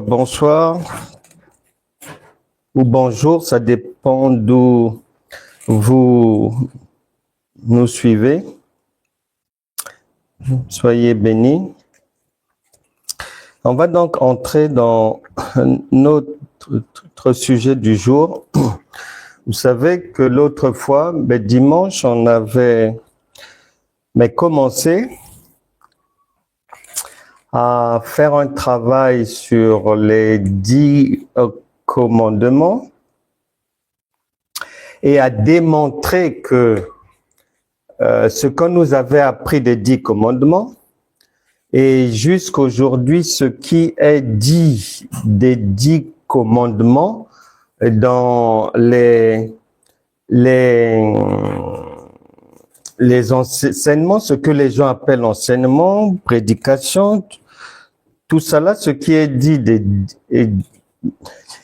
Bonsoir ou bonjour, ça dépend d'où vous nous suivez. Soyez bénis. On va donc entrer dans notre sujet du jour. Vous savez que l'autre fois, dimanche, on avait commencé à faire un travail sur les 10 commandements et à démontrer que ce qu'on nous avait appris des 10 commandements et jusqu'aujourd'hui ce qui est dit des 10 commandements dans les enseignements, ce que les gens appellent enseignement, prédication, tout cela, ce qui est dit des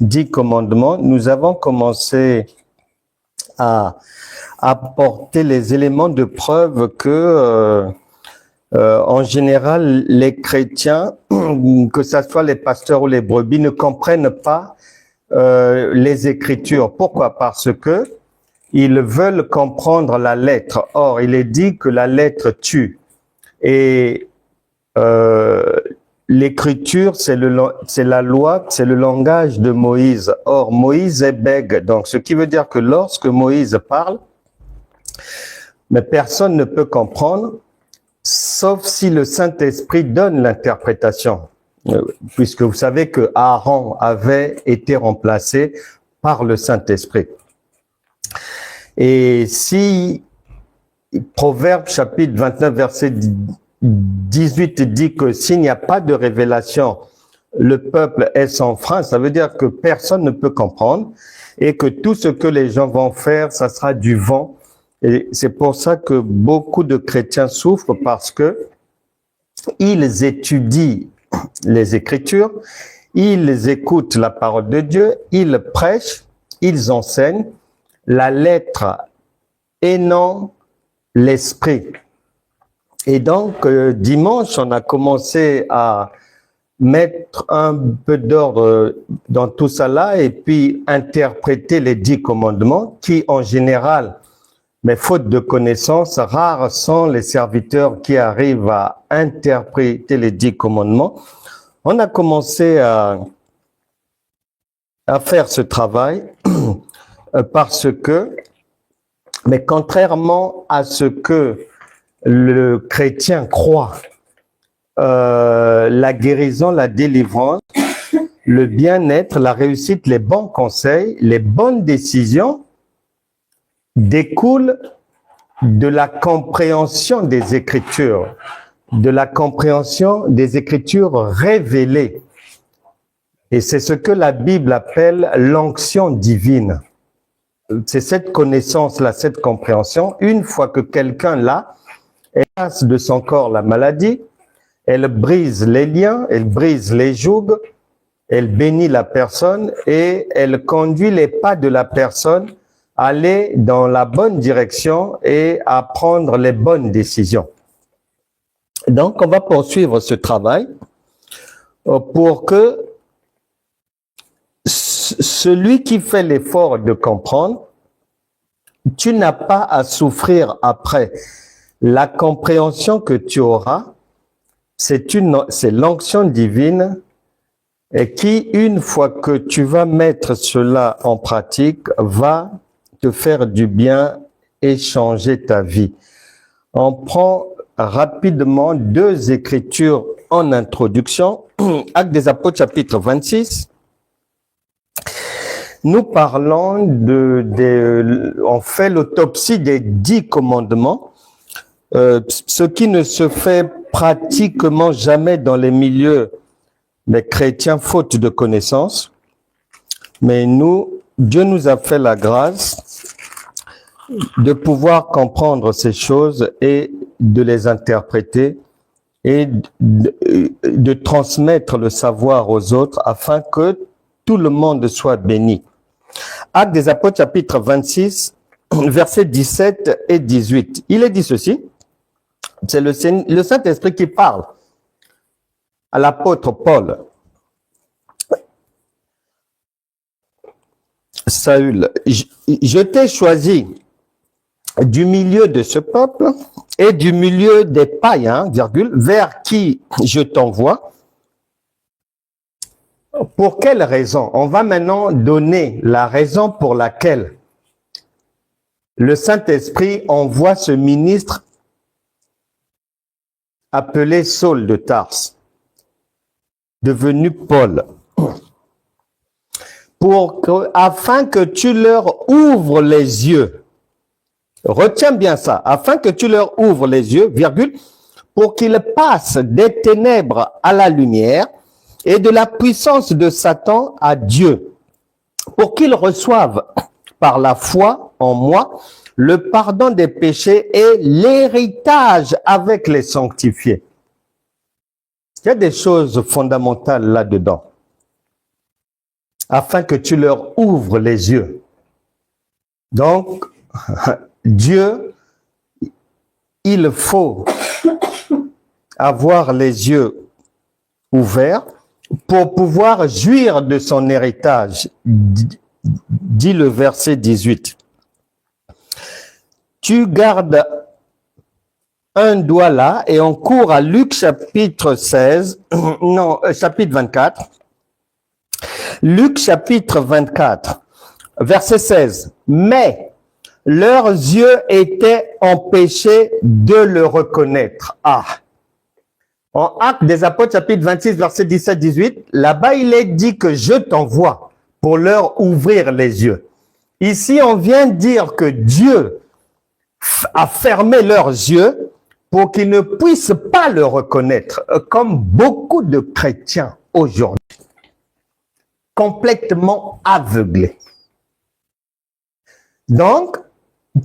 10 commandements, nous avons commencé à apporter les éléments de preuve que, en général, les chrétiens, que ce soit les pasteurs ou les brebis, ne comprennent pas les Écritures. Pourquoi? Parce que ils veulent comprendre la lettre. Or, il est dit que la lettre tue. Et l'écriture, c'est la loi, c'est le langage de Moïse. Or, Moïse est bègue. Donc, ce qui veut dire que lorsque Moïse parle, mais personne ne peut comprendre, sauf si le Saint-Esprit donne l'interprétation. Puisque vous savez que Aaron avait été remplacé par le Saint-Esprit. Et si Proverbe chapitre 29 verset 18 dit que s'il n'y a pas de révélation, le peuple est sans frein, ça veut dire que personne ne peut comprendre et que tout ce que les gens vont faire, ça sera du vent. Et c'est pour ça que beaucoup de chrétiens souffrent parce que ils étudient les Écritures, ils écoutent la parole de Dieu, ils prêchent, ils enseignent la lettre et non l'esprit. Et donc, dimanche, on a commencé à mettre un peu d'ordre dans tout cela et puis interpréter les 10 commandements qui, en général, mais faute de connaissances, rares sont les serviteurs qui arrivent à interpréter les 10 commandements. On a commencé à faire ce travail parce que, mais contrairement à ce que le chrétien croit, la guérison, la délivrance, le bien-être, la réussite, les bons conseils, les bonnes décisions découlent de la compréhension des Écritures, de la compréhension des Écritures révélées. Et c'est ce que la Bible appelle l'onction divine. C'est cette connaissance-là, cette compréhension. Une fois que quelqu'un l'a, elle passe de son corps la maladie, elle brise les liens, elle brise les jougs, elle bénit la personne et elle conduit les pas de la personne à aller dans la bonne direction et à prendre les bonnes décisions. Donc, on va poursuivre ce travail pour que celui qui fait l'effort de comprendre, tu n'as pas à souffrir après. La compréhension que tu auras, c'est l'onction divine et qui, une fois que tu vas mettre cela en pratique, va te faire du bien et changer ta vie. On prend rapidement 2 écritures en introduction. Actes des Apôtres chapitre 26. Nous parlons on fait l'autopsie des 10 commandements, ce qui ne se fait pratiquement jamais dans les milieux des chrétiens faute de connaissances. Mais Dieu nous a fait la grâce de pouvoir comprendre ces choses et de les interpréter et de transmettre le savoir aux autres afin que tout le monde soit béni. Actes des Apôtres chapitre 26, versets 17 et 18. Il est dit ceci, c'est le Saint-Esprit qui parle à l'apôtre Paul. Saül, je t'ai choisi du milieu de ce peuple et du milieu des païens, virgule, vers qui je t'envoie. Pour quelle raison? On va maintenant donner la raison pour laquelle le Saint-Esprit envoie ce ministre appelé Saul de Tarse, devenu Paul, afin que tu leur ouvres les yeux. Retiens bien ça, afin que tu leur ouvres les yeux, virgule, pour qu'ils passent des ténèbres à la lumière et de la puissance de Satan à Dieu, pour qu'ils reçoivent par la foi en moi le pardon des péchés et l'héritage avec les sanctifiés. Il y a des choses fondamentales là-dedans, afin que tu leur ouvres les yeux. Donc, Dieu, il faut avoir les yeux ouverts pour pouvoir jouir de son héritage, dit le verset 18. Tu gardes un doigt là et on court à Luc chapitre 16, chapitre 24. Luc chapitre 24, verset 16. Mais leurs yeux étaient empêchés de le reconnaître. Ah! En Actes des Apôtres, chapitre 26, verset 17-18, là-bas, il est dit que je t'envoie pour leur ouvrir les yeux. Ici, on vient dire que Dieu a fermé leurs yeux pour qu'ils ne puissent pas le reconnaître, comme beaucoup de chrétiens aujourd'hui, complètement aveuglés. Donc,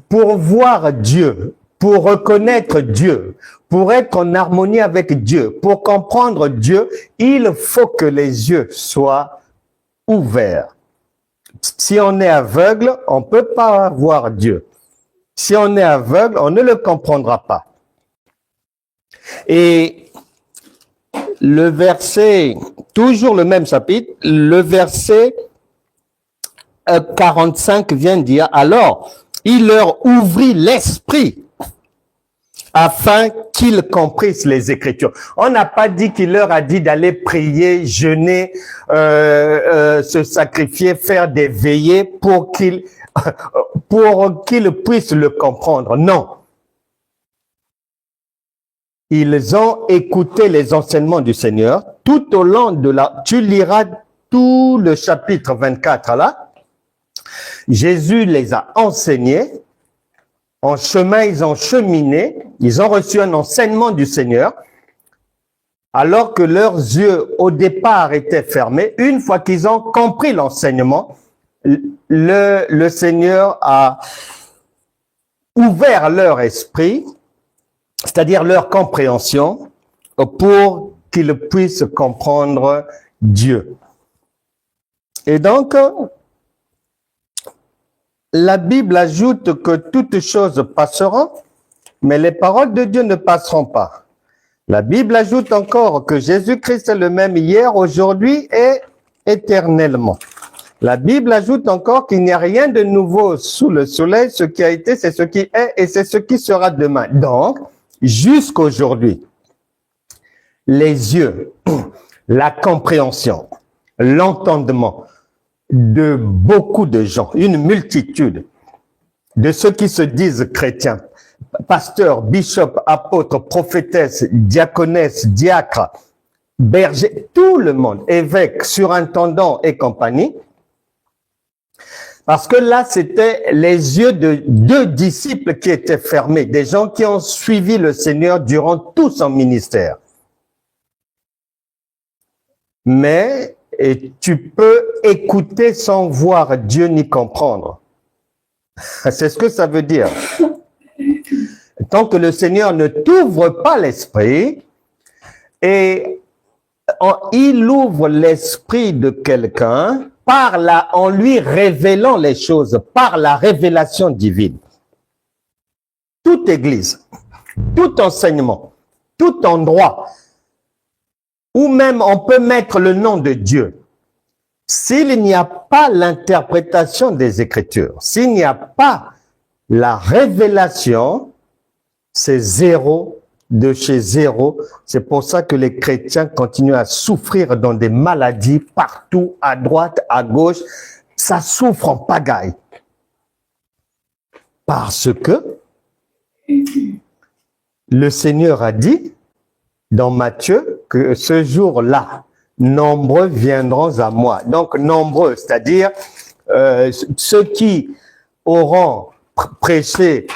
pour voir Dieu, pour reconnaître Dieu, pour être en harmonie avec Dieu, pour comprendre Dieu, il faut que les yeux soient ouverts. Si on est aveugle, on ne peut pas voir Dieu. Si on est aveugle, on ne le comprendra pas. Et le verset, toujours le même chapitre, le verset 45 vient dire, alors, il leur ouvrit l'esprit afin qu'ils comprissent les Écritures. On n'a pas dit qu'il leur a dit d'aller prier, jeûner, se sacrifier, faire des veillées pour qu'ils puissent le comprendre. Non. Ils ont écouté les enseignements du Seigneur tout au long de tu liras tout le chapitre 24 là. Jésus les a enseignés. En chemin, ils ont cheminé, ils ont reçu un enseignement du Seigneur, alors que leurs yeux, au départ, étaient fermés. Une fois qu'ils ont compris l'enseignement, le Seigneur a ouvert leur esprit, c'est-à-dire leur compréhension, pour qu'ils puissent comprendre Dieu. Et donc, la Bible ajoute que toutes choses passeront, mais les paroles de Dieu ne passeront pas. La Bible ajoute encore que Jésus-Christ est le même hier, aujourd'hui et éternellement. La Bible ajoute encore qu'il n'y a rien de nouveau sous le soleil. Ce qui a été, c'est ce qui est et c'est ce qui sera demain. Donc, jusqu'aujourd'hui, les yeux, la compréhension, l'entendement de beaucoup de gens, une multitude de ceux qui se disent chrétiens, pasteurs, bishops, apôtres, prophétesses, diaconesses, diacres, bergers, tout le monde, évêques, surintendants et compagnie, parce que là, c'était les yeux de 2 disciples qui étaient fermés, des gens qui ont suivi le Seigneur durant tout son ministère. Mais et tu peux écouter sans voir Dieu ni comprendre. C'est ce que ça veut dire. Tant que le Seigneur ne t'ouvre pas l'esprit, et il ouvre l'esprit de quelqu'un en lui révélant les choses, par la révélation divine. Toute église, tout enseignement, tout endroit, ou même on peut mettre le nom de Dieu. S'il n'y a pas l'interprétation des Écritures, s'il n'y a pas la révélation, c'est zéro de chez zéro. C'est pour ça que les chrétiens continuent à souffrir dans des maladies partout, à droite, à gauche. Ça souffre en pagaille. Parce que le Seigneur a dit dans Matthieu que ce jour-là, nombreux viendront à moi. Donc, nombreux, c'est-à-dire ceux qui auront prêché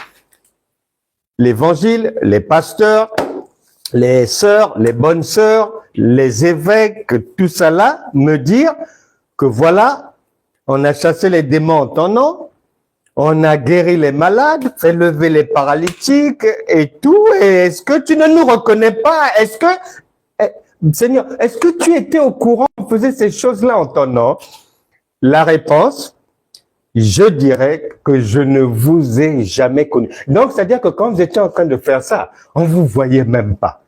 l'évangile, les pasteurs, les sœurs, les bonnes sœurs, les évêques, tout ça là, me dire que voilà, on a chassé les démons en ton nom, on a guéri les malades, fait lever les paralytiques et tout. Et est-ce que tu ne nous reconnais pas? Est-ce que, Seigneur, est-ce que tu étais au courant, on faisait ces choses-là en ton nom? La réponse, je dirais que je ne vous ai jamais connu. Donc, c'est-à-dire que quand vous étiez en train de faire ça, on ne vous voyait même pas.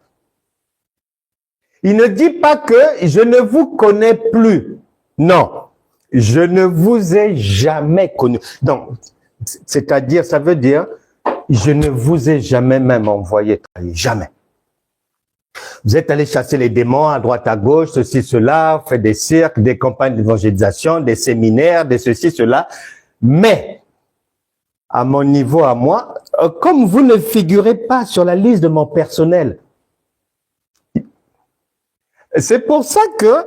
Il ne dit pas que je ne vous connais plus. Non, je ne vous ai jamais connu. Donc, c'est-à-dire, ça veut dire, je ne vous ai jamais même envoyé travailler. Jamais. Vous êtes allé chasser les démons à droite, à gauche, ceci, cela, fait des cirques, des campagnes d'évangélisation, des séminaires, des ceci, cela. Mais, à mon niveau, à moi, comme vous ne figurez pas sur la liste de mon personnel, c'est pour ça que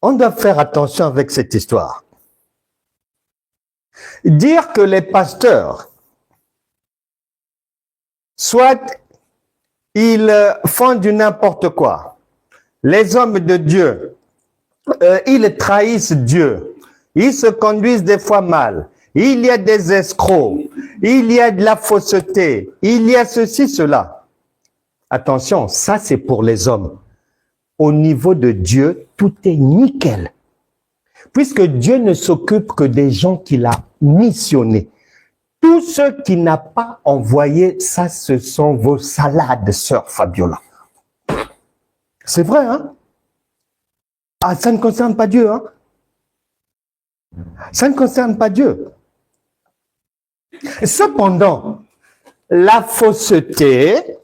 on doit faire attention avec cette histoire. Dire que les pasteurs, soit ils font du n'importe quoi, les hommes de Dieu, ils trahissent Dieu, ils se conduisent des fois mal, il y a des escrocs, il y a de la fausseté, il y a ceci, cela. Attention, ça c'est pour les hommes. Au niveau de Dieu, tout est nickel. Puisque Dieu ne s'occupe que des gens qu'il a missionnés. Tous ceux qu'il n'a pas envoyés, ça, ce sont vos salades, sœur Fabiola. C'est vrai, hein? Ah, ça ne concerne pas Dieu, hein? Ça ne concerne pas Dieu. Cependant, la fausseté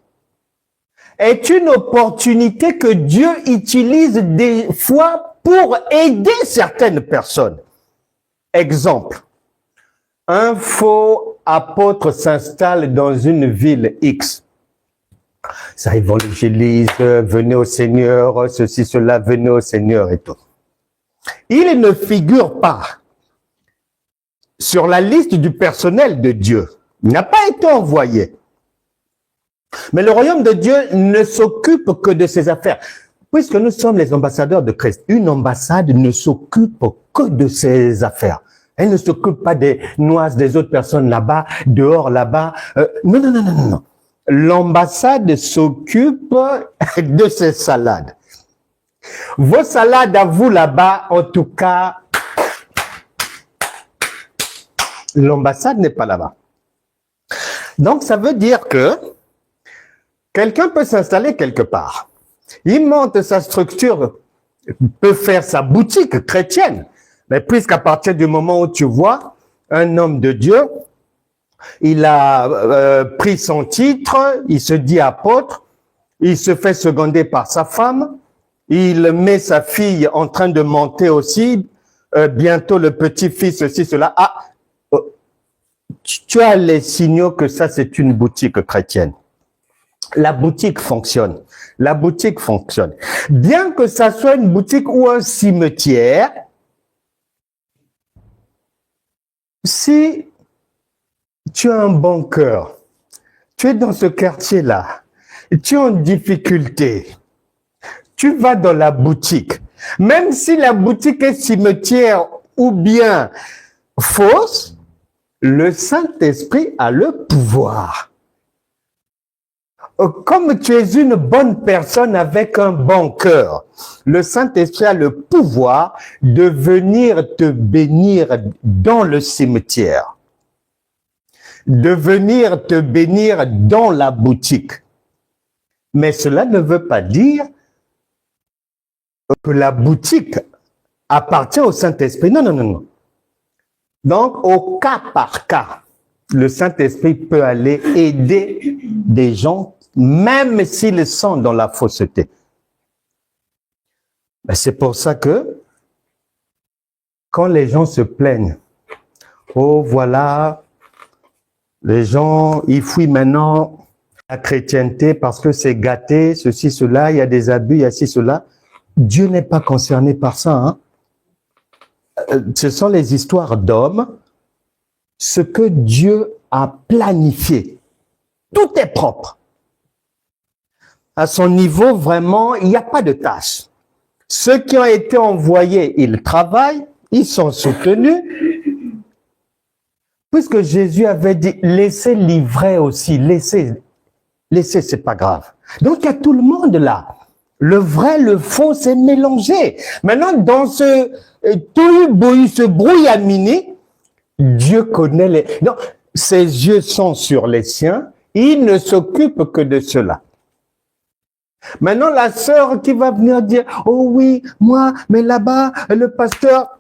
est une opportunité que Dieu utilise des fois pour aider certaines personnes. Exemple, un faux apôtre s'installe dans une ville X. Ça évangélise, venez au Seigneur, ceci, cela, venez au Seigneur et tout. Il ne figure pas sur la liste du personnel de Dieu. Il n'a pas été envoyé. Mais le royaume de Dieu ne s'occupe que de ses affaires. Puisque nous sommes les ambassadeurs de Christ, une ambassade ne s'occupe que de ses affaires. Elle ne s'occupe pas des noises des autres personnes là-bas, dehors là-bas. Non. L'ambassade s'occupe de ses salades. Vos salades à vous là-bas, en tout cas, l'ambassade n'est pas là-bas. Donc, ça veut dire que quelqu'un peut s'installer quelque part. Il monte sa structure, peut faire sa boutique chrétienne. Mais puisqu'à partir du moment où tu vois un homme de Dieu, il a pris son titre, il se dit apôtre, il se fait seconder par sa femme, il met sa fille en train de monter aussi, bientôt le petit-fils, ceci, cela. Ah, tu as les signaux que ça, c'est une boutique chrétienne. La boutique fonctionne. La boutique fonctionne. Bien que ça soit une boutique ou un cimetière, si tu as un bon cœur, tu es dans ce quartier-là, tu es en difficulté, tu vas dans la boutique, même si la boutique est cimetière ou bien fausse, le Saint-Esprit a le pouvoir. Comme tu es une bonne personne avec un bon cœur, le Saint-Esprit a le pouvoir de venir te bénir dans le cimetière, de venir te bénir dans la boutique. Mais cela ne veut pas dire que la boutique appartient au Saint-Esprit. Non, non, non, non. Donc, au cas par cas, le Saint-Esprit peut aller aider des gens, même s'ils sont dans la fausseté. Ben, c'est pour ça que, quand les gens se plaignent, oh voilà, les gens, ils fuient maintenant la chrétienté parce que c'est gâté, ceci, cela, il y a des abus, il y a ci, cela. Dieu n'est pas concerné par ça. Hein? Ce sont les histoires d'hommes, ce que Dieu a planifié. Tout est propre. À son niveau, vraiment, il n'y a pas de tâche. Ceux qui ont été envoyés, ils travaillent, ils sont soutenus. Puisque Jésus avait dit, laissez livrer aussi, laissez, c'est pas grave. Donc, il y a tout le monde là. Le vrai, le faux, c'est mélangé. Maintenant, dans ce ce brouillamini, Dieu connaît les... Non, ses yeux sont sur les siens, il ne s'occupe que de cela. Maintenant, la sœur qui va venir dire, oh oui, moi, mais là-bas, le pasteur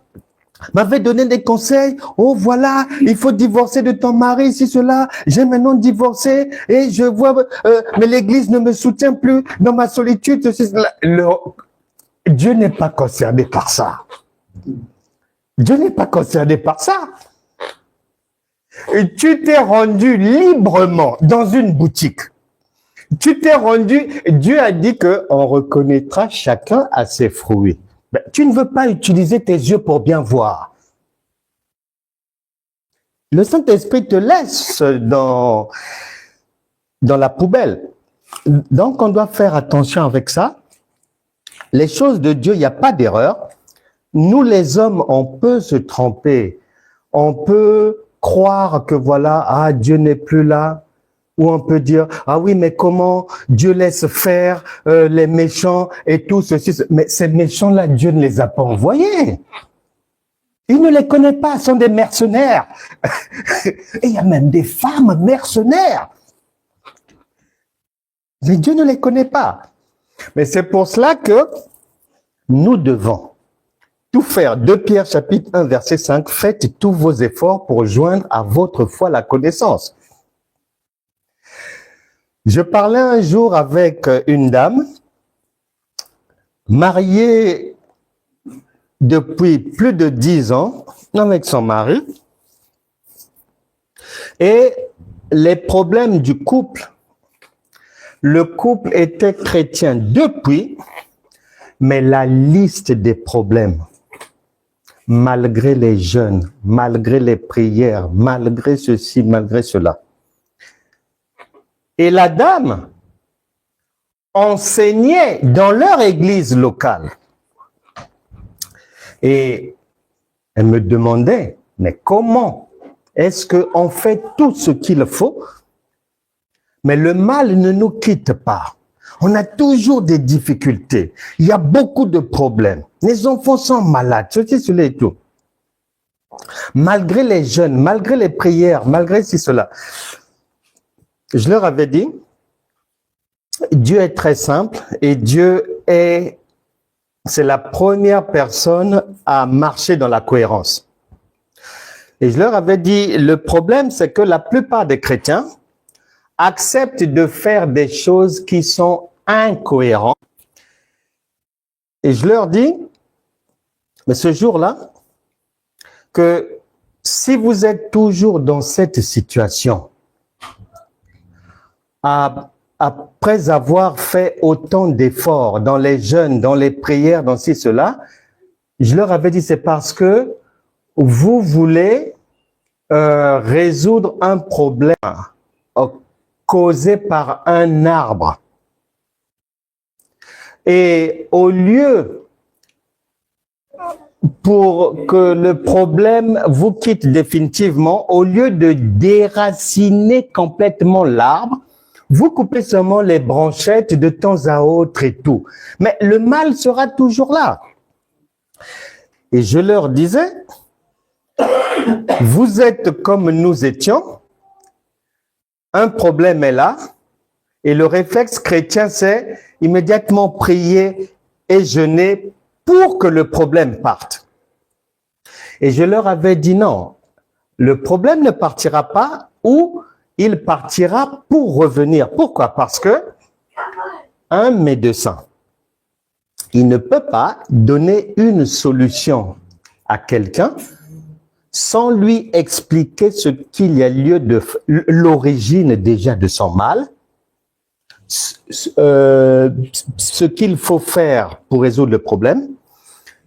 m'avait donné des conseils, oh voilà, il faut divorcer de ton mari, si cela, j'ai maintenant divorcé, et je vois, mais l'église ne me soutient plus dans ma solitude, ceci, cela. Dieu n'est pas concerné par ça. Dieu n'est pas concerné par ça. Et tu t'es rendu librement dans une boutique. Tu t'es rendu, Dieu a dit qu'on reconnaîtra chacun à ses fruits. Ben, tu ne veux pas utiliser tes yeux pour bien voir. Le Saint-Esprit te laisse dans la poubelle. Donc, on doit faire attention avec ça. Les choses de Dieu, il n'y a pas d'erreur. Nous, les hommes, on peut se tromper. On peut croire que voilà, ah, Dieu n'est plus là. Ou on peut dire, ah oui, mais comment Dieu laisse faire les méchants et tout ceci. Mais ces méchants-là, Dieu ne les a pas envoyés. Il ne les connaît pas, ce sont des mercenaires. Et il y a même des femmes mercenaires. Mais Dieu ne les connaît pas. Mais c'est pour cela que nous devons tout faire. 2 Pierre chapitre 1 verset 5, faites tous vos efforts pour joindre à votre foi la connaissance. Je parlais un jour avec une dame, mariée depuis plus de 10 ans avec son mari, et les problèmes du couple, le couple était chrétien depuis, mais la liste des problèmes, malgré les jeûnes, malgré les prières, malgré ceci, malgré cela. Et la dame enseignait dans leur église locale. Et elle me demandait, mais comment est-ce qu'on fait tout ce qu'il faut, mais le mal ne nous quitte pas. On a toujours des difficultés. Il y a beaucoup de problèmes. Les enfants sont malades, ceci, cela et tout. Malgré les jeûnes, malgré les prières, malgré cela. Je leur avais dit, Dieu est très simple et Dieu c'est la première personne à marcher dans la cohérence. Et je leur avais dit, le problème, c'est que la plupart des chrétiens acceptent de faire des choses qui sont incohérentes. Et je leur dis, mais ce jour-là, que si vous êtes toujours dans cette situation, après avoir fait autant d'efforts dans les jeûnes, dans les prières, dans ci, cela, je leur avais dit, c'est parce que vous voulez résoudre un problème causé par un arbre. Et au lieu, pour que le problème vous quitte définitivement, au lieu de déraciner complètement l'arbre, vous coupez seulement les branchettes de temps à autre et tout. Mais le mal sera toujours là. Et je leur disais, vous êtes comme nous étions, un problème est là, et le réflexe chrétien, c'est immédiatement prier et jeûner pour que le problème parte. Et je leur avais dit non, le problème ne partira pas ou il partira pour revenir. Pourquoi? Parce que un médecin, il ne peut pas donner une solution à quelqu'un sans lui expliquer ce qu'il y a lieu de l'origine déjà de son mal, ce qu'il faut faire pour résoudre le problème,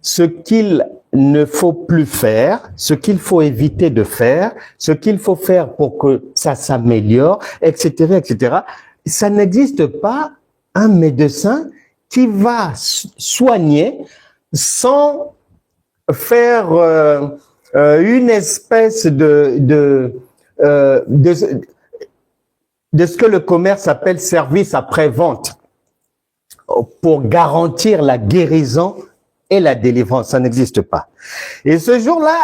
ce qu'il ne faut plus faire, ce qu'il faut éviter de faire, ce qu'il faut faire pour que ça s'améliore, etc., etc. Ça n'existe pas un médecin qui va soigner sans faire une espèce de ce que le commerce appelle service après-vente pour garantir la guérison et la délivrance. Ça n'existe pas. Et ce jour-là,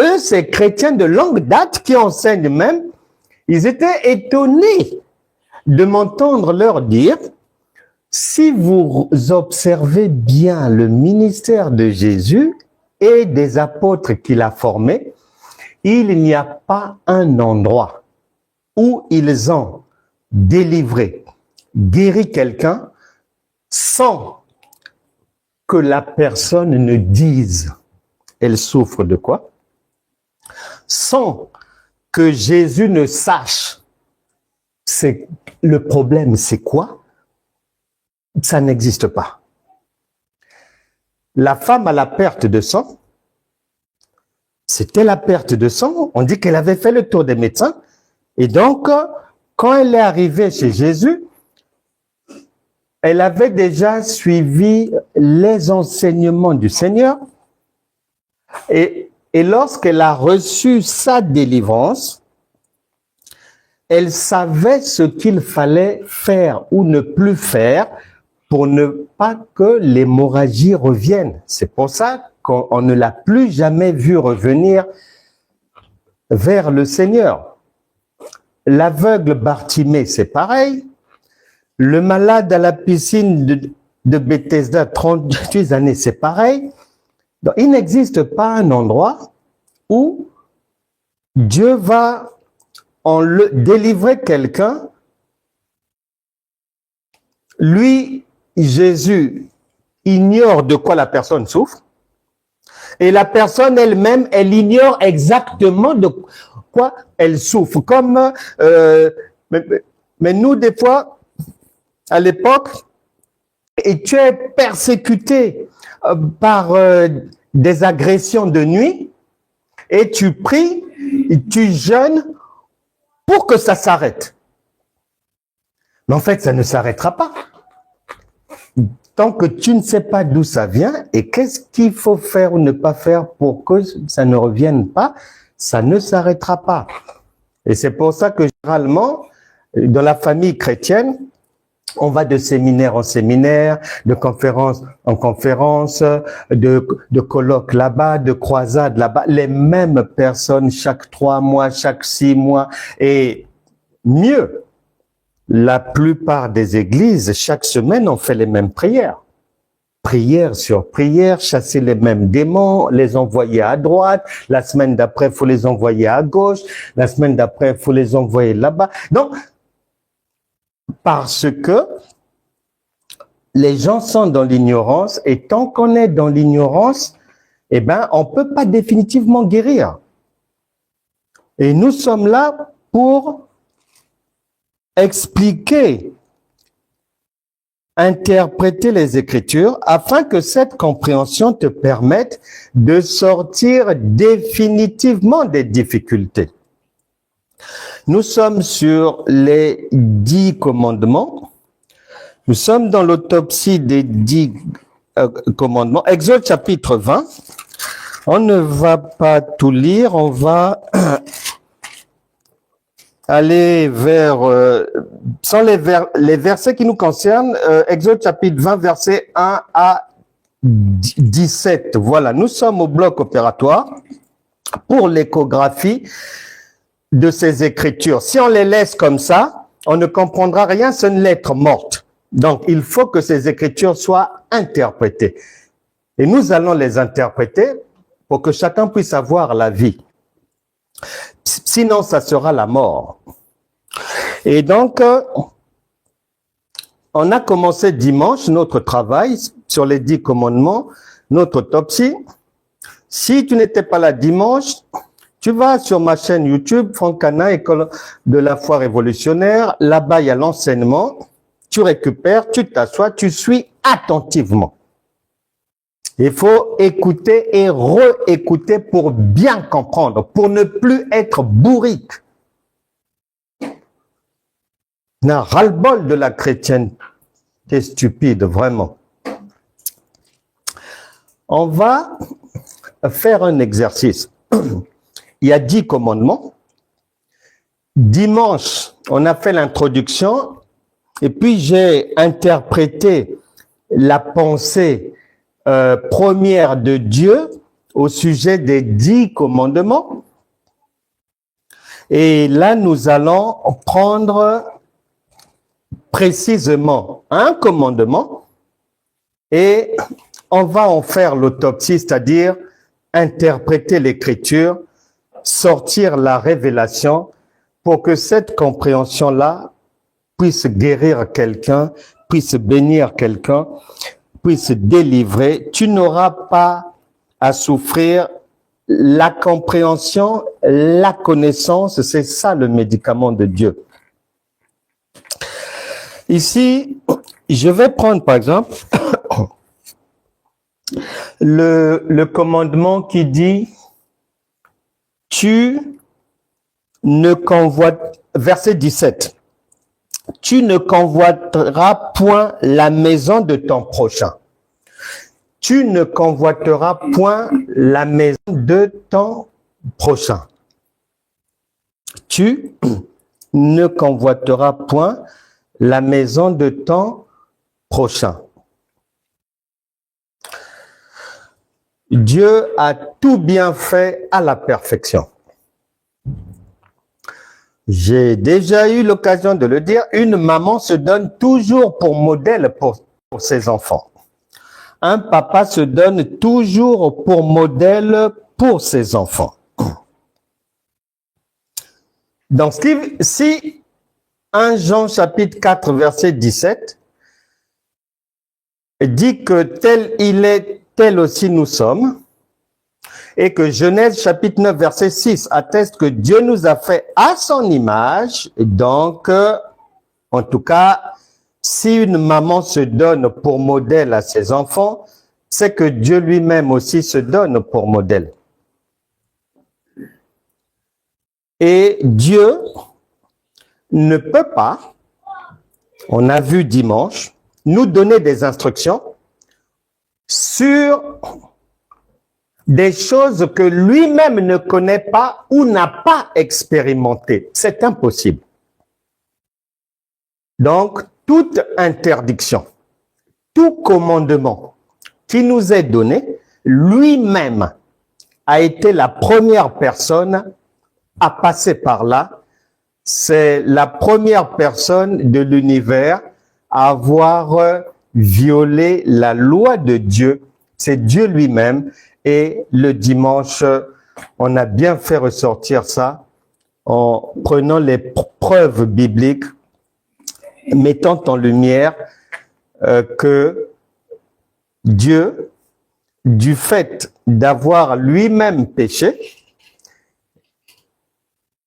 eux, ces chrétiens de longue date qui enseignent même, ils étaient étonnés de m'entendre leur dire: si vous observez bien le ministère de Jésus et des apôtres qu'il a formés, il n'y a pas un endroit où ils ont délivré, guéri quelqu'un sans que la personne ne dise elle souffre de quoi, sans que Jésus ne sache le problème c'est quoi. Ça n'existe pas. La femme à la perte de sang, c'était la perte de sang. On dit qu'elle avait fait le tour des médecins. Et donc, quand elle est arrivée chez Jésus, elle avait déjà suivi les enseignements du Seigneur. Et lorsqu'elle a reçu sa délivrance, elle savait ce qu'il fallait faire ou ne plus faire pour ne pas que l'hémorragie revienne. C'est pour ça qu'on ne l'a plus jamais vue revenir vers le Seigneur. L'aveugle Bartimée, c'est pareil. Le malade à la piscine de Bethesda, 38 années, c'est pareil. Donc, il n'existe pas un endroit où Dieu va délivrer quelqu'un. Lui, Jésus ignore de quoi la personne souffre et la personne elle-même, elle ignore exactement de quoi elle souffre. Comme, mais nous, des fois, à l'époque, et tu es persécuté par des agressions de nuit et tu pries, et tu jeûnes pour que ça s'arrête. Mais en fait, ça ne s'arrêtera pas. Tant que tu ne sais pas d'où ça vient et qu'est-ce qu'il faut faire ou ne pas faire pour que ça ne revienne pas, ça ne s'arrêtera pas. Et c'est pour ça que généralement, dans la famille chrétienne, on va de séminaire en séminaire, de conférence en conférence, de colloques là-bas, de croisades là-bas, les mêmes personnes chaque 3 mois, chaque 6 mois. Et mieux, la plupart des églises, chaque semaine, on fait les mêmes prières. Prière sur prière, chasser les mêmes démons, les envoyer à droite. La semaine d'après, il faut les envoyer à gauche. La semaine d'après, il faut les envoyer là-bas. Donc, parce que les gens sont dans l'ignorance et tant qu'on est dans l'ignorance, eh ben, on peut pas définitivement guérir. Et nous sommes là pour expliquer, interpréter les Écritures afin que cette compréhension te permette de sortir définitivement des difficultés. Nous sommes sur les 10 commandements. Nous sommes dans l'autopsie des 10 commandements. Exode chapitre 20. On ne va pas tout lire, on va aller vers, sans les versets qui nous concernent, Exode chapitre 20, versets 1 à 17. Voilà, nous sommes au bloc opératoire pour l'échographie de ces Écritures. Si on les laisse comme ça, on ne comprendra rien, c'est une lettre morte. Donc, il faut que ces Écritures soient interprétées. Et nous allons les interpréter pour que chacun puisse avoir la vie. Sinon, ça sera la mort. Et donc, on a commencé dimanche notre travail sur les 10 commandements, notre autopsie. Si tu n'étais pas là dimanche, tu vas sur ma chaîne YouTube, Franck Cana, École de la foi révolutionnaire. Là-bas, il y a l'enseignement. Tu récupères, tu t'assois, tu suis attentivement. Il faut écouter et réécouter pour bien comprendre, pour ne plus être bourrique. On a ras-le-bol de la chrétienté stupide, vraiment. On va faire un exercice. Il y a 10 commandements. Dimanche, on a fait l'introduction et puis j'ai interprété la pensée première de Dieu au sujet des 10 commandements. Et là, nous allons prendre précisément un commandement et on va en faire l'autopsie, c'est-à-dire interpréter l'écriture, sortir la révélation pour que cette compréhension-là puisse guérir quelqu'un, puisse bénir quelqu'un, puisse délivrer. Tu n'auras pas à souffrir. La compréhension, la connaissance, c'est ça le médicament de Dieu. Ici, je vais prendre par exemple le commandement qui dit tu ne convoites, verset 17, tu ne convoiteras point la maison de ton prochain. Tu ne convoiteras point la maison de ton prochain. Tu ne convoiteras point la maison de ton prochain. Dieu a tout bien fait à la perfection. J'ai déjà eu l'occasion de le dire, une maman se donne toujours pour modèle pour ses enfants. Un papa se donne toujours pour modèle pour ses enfants. Donc, si 1 Jean chapitre 4 verset 17 dit que tel il est, tel aussi nous sommes, et que Genèse chapitre 9 verset 6 atteste que Dieu nous a fait à son image, donc, en tout cas, si une maman se donne pour modèle à ses enfants, c'est que Dieu lui-même aussi se donne pour modèle. Et Dieu ne peut pas, on a vu dimanche, nous donner des instructions sur des choses que lui-même ne connaît pas ou n'a pas expérimenté. C'est impossible. Donc, toute interdiction, tout commandement qui nous est donné, lui-même a été la première personne à passer par là. C'est la première personne de l'univers à avoir violé la loi de Dieu. C'est Dieu lui-même. Et le dimanche, on a bien fait ressortir ça en prenant les preuves bibliques, mettant en lumière que Dieu, du fait d'avoir lui-même péché,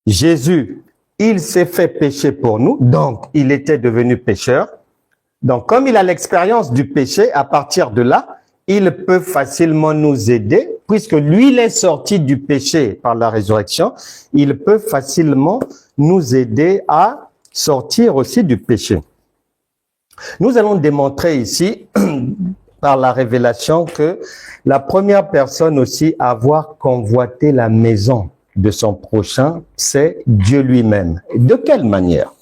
Jésus, il s'est fait pécher pour nous, donc il était devenu pécheur. Donc comme il a l'expérience du péché, à partir de là, il peut facilement nous aider, puisque lui, il est sorti du péché par la résurrection, il peut facilement nous aider à sortir aussi du péché. Nous allons démontrer ici, par la révélation, que la première personne aussi à avoir convoité la maison de son prochain, c'est Dieu lui-même. De quelle manière?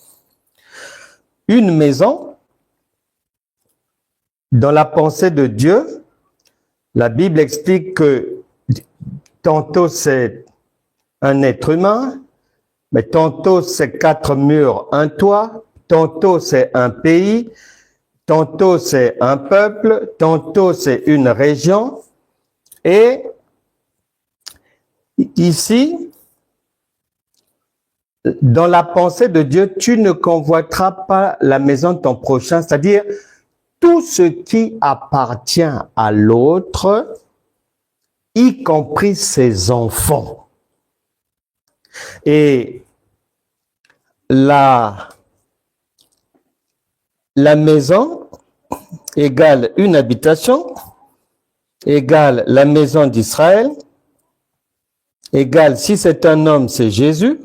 Une maison, dans la pensée de Dieu, la Bible explique que tantôt c'est un être humain, mais tantôt c'est 4 murs, un toit, tantôt c'est un pays, tantôt c'est un peuple, tantôt c'est une région. Et ici, dans la pensée de Dieu, tu ne convoiteras pas la maison de ton prochain, c'est-à-dire tout ce qui appartient à l'autre, y compris ses enfants. Et la maison égale une habitation, égale la maison d'Israël, égale, si c'est un homme, c'est Jésus,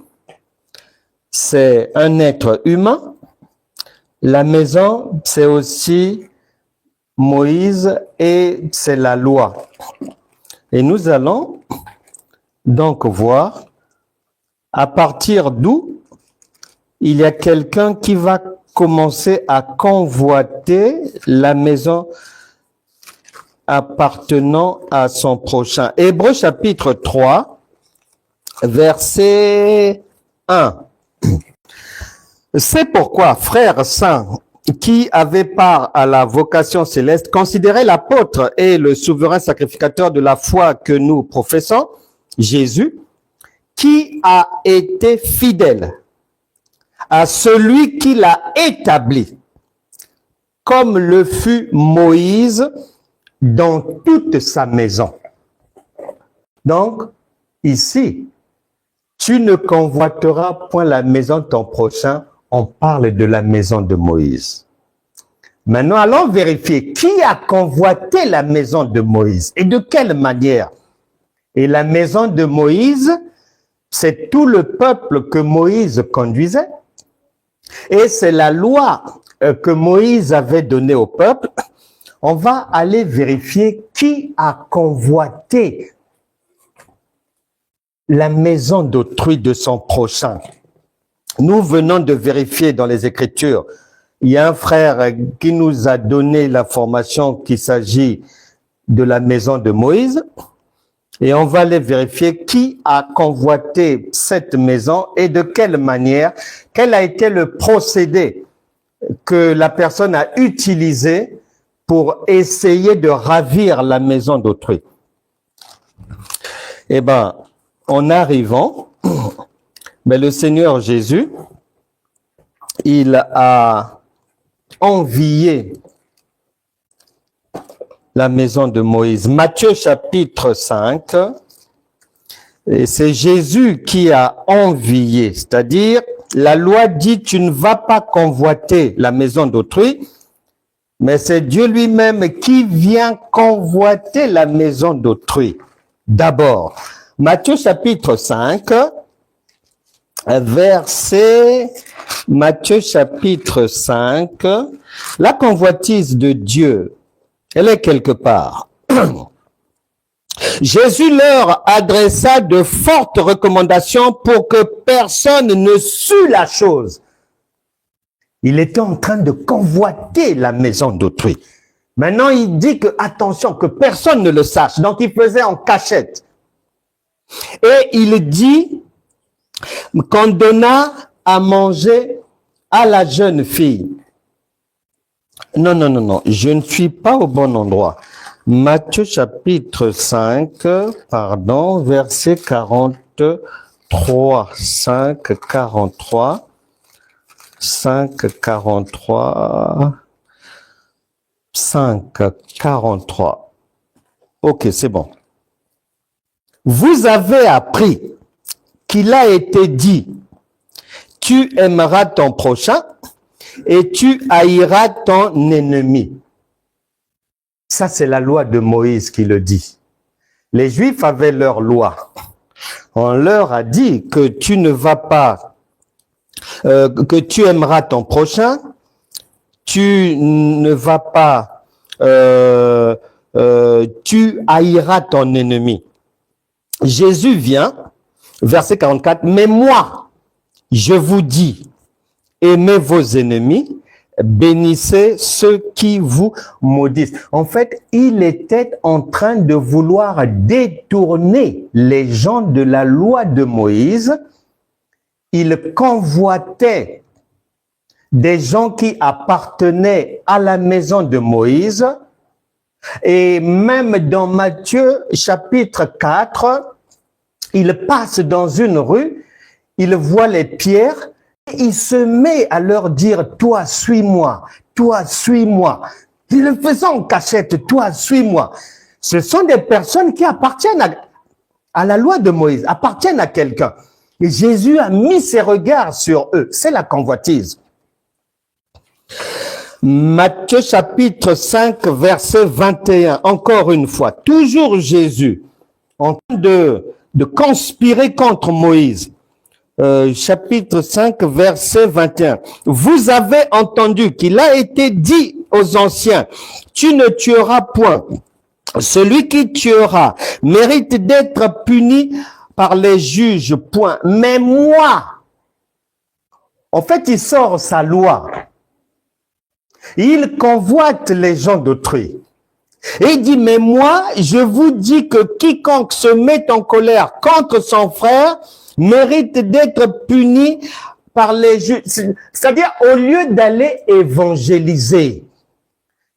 c'est un être humain. La maison, c'est aussi Moïse et c'est la loi. Et nous allons donc voir à partir d'où il y a quelqu'un qui va commencer à convoiter la maison appartenant à son prochain. Hébreux chapitre 3, verset 1. C'est pourquoi, frères saints, qui avaient part à la vocation céleste, considérez l'apôtre et le souverain sacrificateur de la foi que nous professons, Jésus, qui a été fidèle à celui qui l'a établi, comme le fut Moïse dans toute sa maison. Donc, ici, tu ne convoiteras point la maison de ton prochain. On parle de la maison de Moïse. Maintenant, allons vérifier qui a convoité la maison de Moïse et de quelle manière. Et la maison de Moïse, c'est tout le peuple que Moïse conduisait. Et c'est la loi que Moïse avait donnée au peuple. On va aller vérifier qui a convoité la maison d'autrui de son prochain. Nous venons de vérifier dans les Écritures. Il y a un frère qui nous a donné l'information qu'il s'agit de la maison de Moïse. Et on va aller vérifier qui a convoité cette maison et de quelle manière, quel a été le procédé que la personne a utilisé pour essayer de ravir la maison d'autrui. Eh bien, en arrivant, mais le Seigneur Jésus, il a envié la maison de Moïse. Matthieu chapitre 5, et c'est Jésus qui a envié, c'est-à-dire la loi dit tu ne vas pas convoiter la maison d'autrui, mais c'est Dieu lui-même qui vient convoiter la maison d'autrui. D'abord, Matthieu chapitre 5, verset Matthieu chapitre 5, la convoitise de Dieu, elle est quelque part. Jésus leur adressa de fortes recommandations pour que personne ne sût la chose. Il était en train de convoiter la maison d'autrui. Maintenant, il dit que, attention, que personne ne le sache. Donc, il faisait en cachette. Et il dit qu'on donna à manger à la jeune fille. Non, je ne suis pas au bon endroit. Matthieu chapitre 5, verset 43, 5,43. Ok, c'est bon. Vous avez appris qu'il a été dit, tu aimeras ton prochain et tu haïras ton ennemi. Ça, c'est la loi de Moïse qui le dit. Les Juifs avaient leur loi. On leur a dit que tu ne vas pas, que tu aimeras ton prochain, tu ne vas pas, tu haïras ton ennemi. Jésus vient, verset 44, mais moi, je vous dis, aimez vos ennemis, bénissez ceux qui vous maudissent. En fait, il était en train de vouloir détourner les gens de la loi de Moïse. Il convoitait des gens qui appartenaient à la maison de Moïse. Et même dans Matthieu chapitre 4, il passe dans une rue, il voit les pierres, il se met à leur dire « Toi, suis-moi, toi, suis-moi ». Il le faisait en cachette, « Toi, suis-moi ». Ce sont des personnes qui appartiennent à la loi de Moïse, appartiennent à quelqu'un. Et Jésus a mis ses regards sur eux. C'est la convoitise. Matthieu chapitre 5, verset 21, encore une fois, toujours Jésus, en train de conspirer contre Moïse. Chapitre 5, verset 21. Vous avez entendu qu'il a été dit aux anciens, tu ne tueras point. Celui qui tuera mérite d'être puni par les juges, point. Mais moi, en fait, il sort sa loi. Il convoite les gens d'autrui. Et il dit, mais moi, je vous dis que quiconque se met en colère contre son frère mérite d'être puni par les juges. C'est-à-dire, au lieu d'aller évangéliser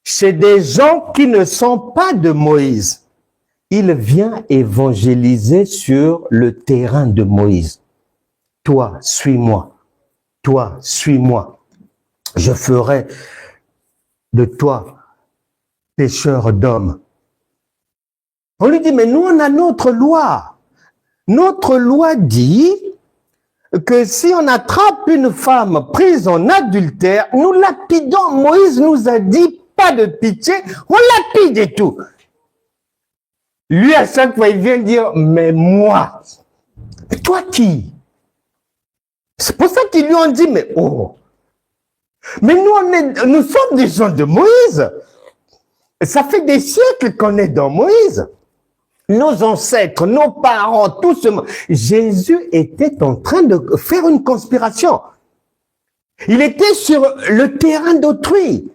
chez des gens qui ne sont pas de Moïse, il vient évangéliser sur le terrain de Moïse. Toi, suis-moi. Toi, suis-moi. Je ferai de toi pécheur d'hommes. On lui dit, mais nous, on a notre loi. Notre loi dit que si on attrape une femme prise en adultère, nous lapidons. Moïse nous a dit, pas de pitié, on lapide et tout. Lui, à chaque fois, il vient dire, mais moi, toi qui? C'est pour ça qu'ils lui ont dit, mais oh, mais nous sommes des gens de Moïse. Ça fait des siècles qu'on est dans Moïse. Nos ancêtres, nos parents, tout ce monde. Jésus était en train de faire une conspiration. Il était sur le terrain d'autrui.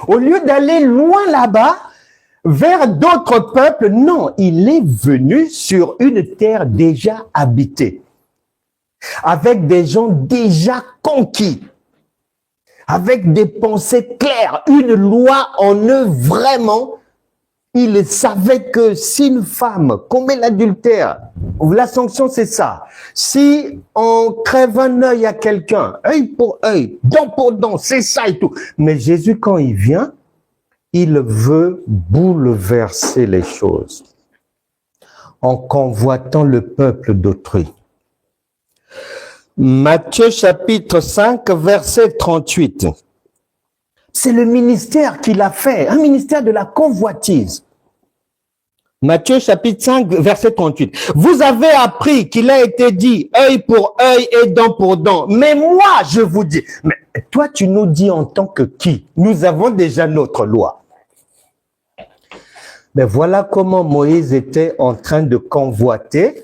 Au lieu d'aller loin là-bas, vers d'autres peuples, non, il est venu sur une terre déjà habitée, avec des gens déjà conquis, avec des pensées claires, une loi en eux vraiment. Il savait que si une femme commet l'adultère, la sanction c'est ça. Si on crève un œil à quelqu'un, œil pour œil, dent pour dent, c'est ça et tout. Mais Jésus, quand il vient, il veut bouleverser les choses en convoitant le peuple d'autrui. Matthieu chapitre 5, verset 38. C'est le ministère qu'il a fait, un ministère de la convoitise. Matthieu chapitre 5, verset 38. Vous avez appris qu'il a été dit œil pour œil et dent pour dent. Mais moi, je vous dis, mais toi, tu nous dis en tant que qui? Nous avons déjà notre loi. Mais voilà comment Moïse était en train de convoiter,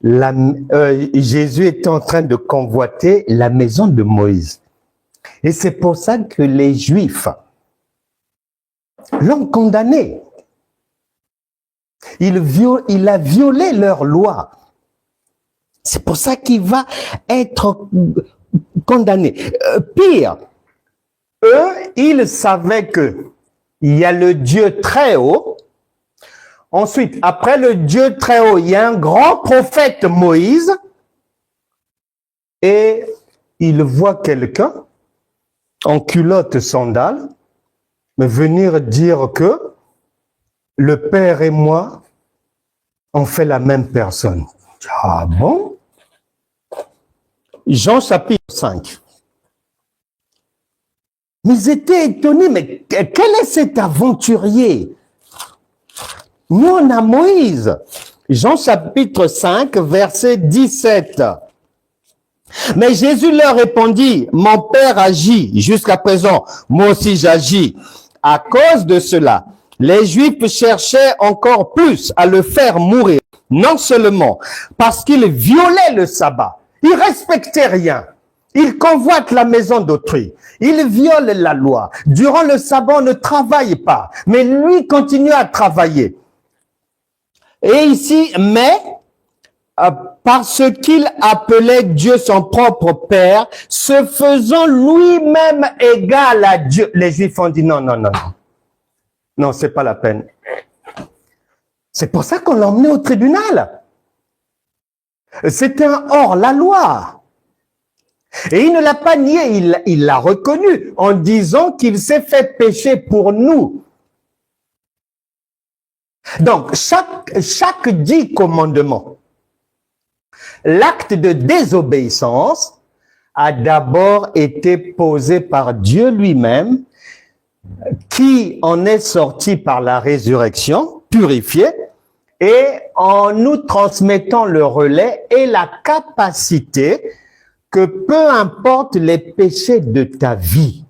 Jésus était en train de convoiter la maison de Moïse. Et c'est pour ça que les Juifs l'ont condamné. Il a violé leur loi. C'est pour ça qu'il va être condamné. Pire, eux, ils savaient que il y a le Dieu très haut. Ensuite, après le Dieu très haut, il y a un grand prophète Moïse. Et il voit quelqu'un en culotte sandales, mais venir dire que le Père et moi, on fait la même personne. Ah bon? Jean chapitre 5. Mais ils étaient étonnés, mais quel est cet aventurier? Nous, on a Moïse. Jean chapitre 5, verset 17. Mais Jésus leur répondit, mon Père agit jusqu'à présent, moi aussi j'agis. À cause de cela, les Juifs cherchaient encore plus à le faire mourir, non seulement parce qu'il violait le sabbat, il respectait rien, il convoite la maison d'autrui, il viole la loi. Durant le sabbat, on ne travaille pas, mais lui continue à travailler. Et ici, mais parce qu'il appelait Dieu son propre Père, se faisant lui-même égal à Dieu. Les Juifs ont dit non, non, non, non. Non, c'est pas la peine. C'est pour ça qu'on l'a emmené au tribunal. C'était un hors-la-loi. Et il ne l'a pas nié, il l'a reconnu en disant qu'il s'est fait pécher pour nous. Donc, chaque 10 commandements, l'acte de désobéissance a d'abord été posé par Dieu lui-même, qui en est sorti par la résurrection, purifié, et en nous transmettant le relais et la capacité que peu importe les péchés de ta vie,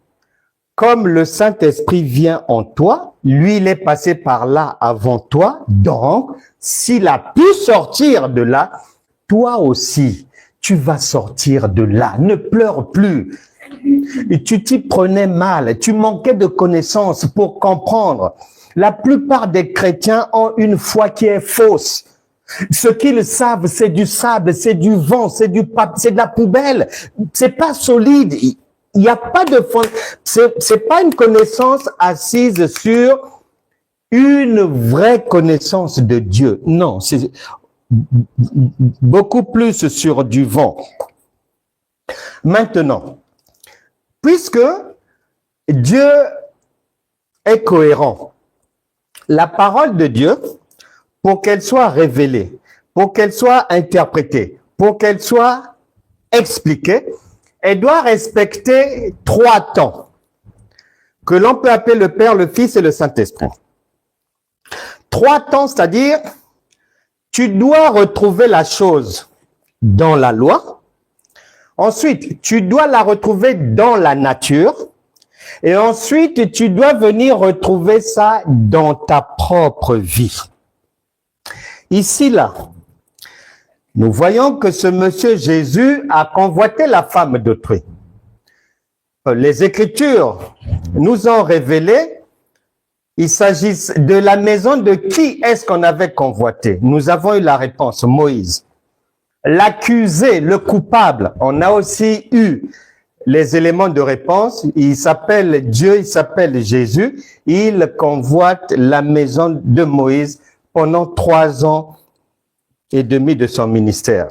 comme le Saint-Esprit vient en toi, lui il est passé par là avant toi, donc s'il a pu sortir de là, toi aussi, tu vas sortir de là. Ne pleure plus. Et tu t'y prenais mal, tu manquais de connaissances pour comprendre. La plupart des chrétiens ont une foi qui est fausse. Ce qu'ils savent, c'est du sable, c'est du vent, c'est du papier, c'est de la poubelle. C'est pas solide. Il n'y a pas de fond. C'est pas une connaissance assise sur une vraie connaissance de Dieu. Non, c'est beaucoup plus sur du vent. Maintenant, puisque Dieu est cohérent, la parole de Dieu, pour qu'elle soit révélée, pour qu'elle soit interprétée, pour qu'elle soit expliquée, elle doit respecter 3 temps, que l'on peut appeler le Père, le Fils et le Saint-Esprit. 3 temps, c'est-à-dire, tu dois retrouver la chose dans la loi. Ensuite, tu dois la retrouver dans la nature. Et ensuite, tu dois venir retrouver ça dans ta propre vie. Ici, là, nous voyons que ce monsieur Jésus a convoité la femme d'autrui. Les Écritures nous ont révélé, il s'agit de la maison de qui est-ce qu'on avait convoité. Nous avons eu la réponse, Moïse. L'accusé, le coupable, on a aussi eu les éléments de réponse. Il s'appelle Dieu, il s'appelle Jésus. Il convoite la maison de Moïse pendant 3 ans et demi de son ministère.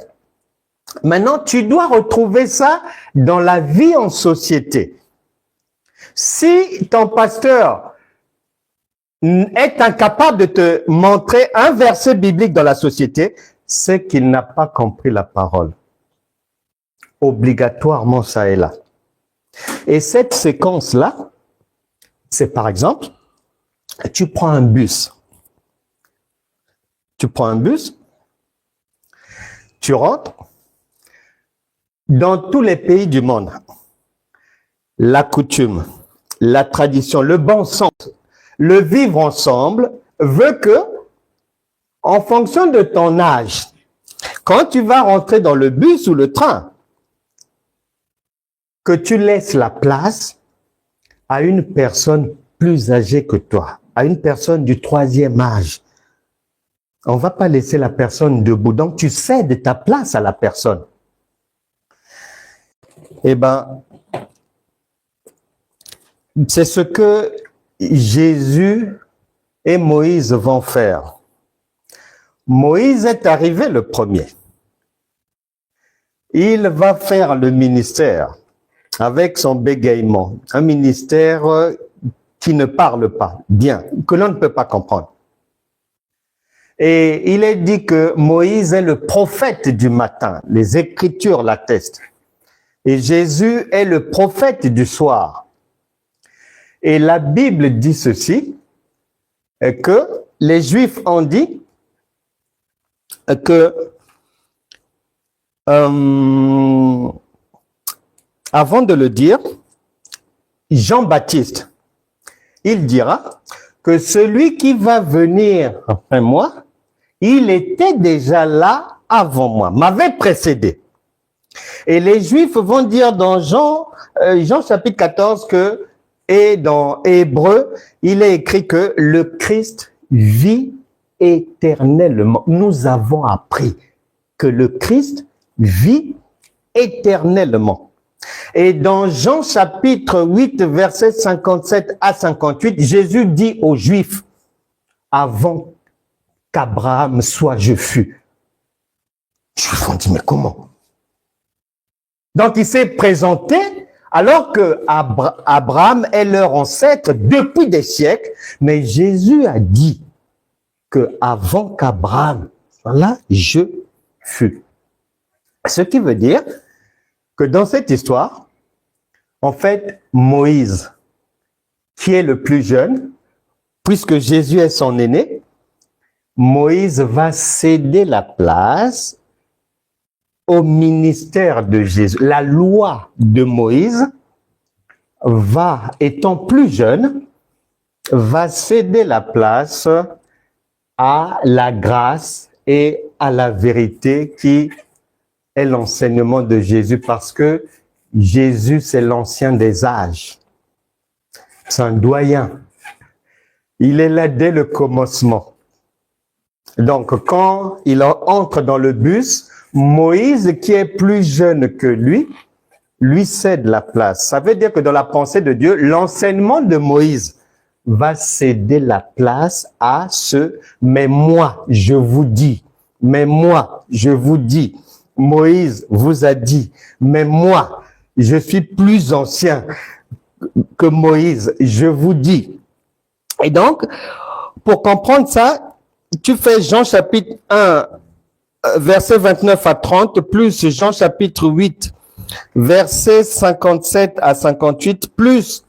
Maintenant, tu dois retrouver ça dans la vie en société. Si ton pasteur est incapable de te montrer un verset biblique dans la société, c'est qu'il n'a pas compris la parole. Obligatoirement, ça est là. Et cette séquence-là, c'est par exemple, tu prends un bus. Tu prends un bus, tu rentres. Dans tous les pays du monde, la coutume, la tradition, le bon sens, le vivre ensemble veut que, en fonction de ton âge, quand tu vas rentrer dans le bus ou le train, que tu laisses la place à une personne plus âgée que toi, à une personne du 3e âge. On ne va pas laisser la personne debout. Donc, tu cèdes ta place à la personne. Eh bien, c'est ce que Jésus et Moïse vont faire. Moïse est arrivé le premier. Il va faire le ministère avec son bégaiement, un ministère qui ne parle pas bien, que l'on ne peut pas comprendre. Et il est dit que Moïse est le prophète du matin, les Écritures l'attestent. Et Jésus est le prophète du soir. Et la Bible dit ceci, que les Juifs ont dit que avant de le dire, Jean-Baptiste, il dira que celui qui va venir après moi, il était déjà là avant moi, m'avait précédé. Et les Juifs vont dire dans Jean chapitre 14 que, et dans Hébreu, il est écrit que le Christ vit éternellement. Nous avons appris que le Christ vit éternellement. Et dans Jean chapitre 8, versets 57 à 58, Jésus dit aux Juifs, avant qu'Abraham soit, je fus. Les Juifs ont dit, mais comment? Donc il s'est présenté alors que Abraham est leur ancêtre depuis des siècles, mais Jésus a dit que avant qu'Abraham soit là, je fus. Ce qui veut dire que dans cette histoire, en fait, Moïse, qui est le plus jeune, puisque Jésus est son aîné, Moïse va céder la place au ministère de Jésus. La loi de Moïse va, étant plus jeune, va céder la place à la grâce et à la vérité qui est l'enseignement de Jésus, parce que Jésus, c'est l'ancien des âges. C'est un doyen. Il est là dès le commencement. Donc, quand il entre dans le bus, Moïse, qui est plus jeune que lui cède la place. Ça veut dire que dans la pensée de Dieu, l'enseignement de Moïse va céder la place à ce « mais moi, je vous dis »,« mais moi, je vous dis ». Moïse vous a dit « mais moi, je suis plus ancien que Moïse, je vous dis ». Et donc, pour comprendre ça, tu fais Jean chapitre 1, versets 29 à 30, plus Jean chapitre 8, versets 57 à 58, plus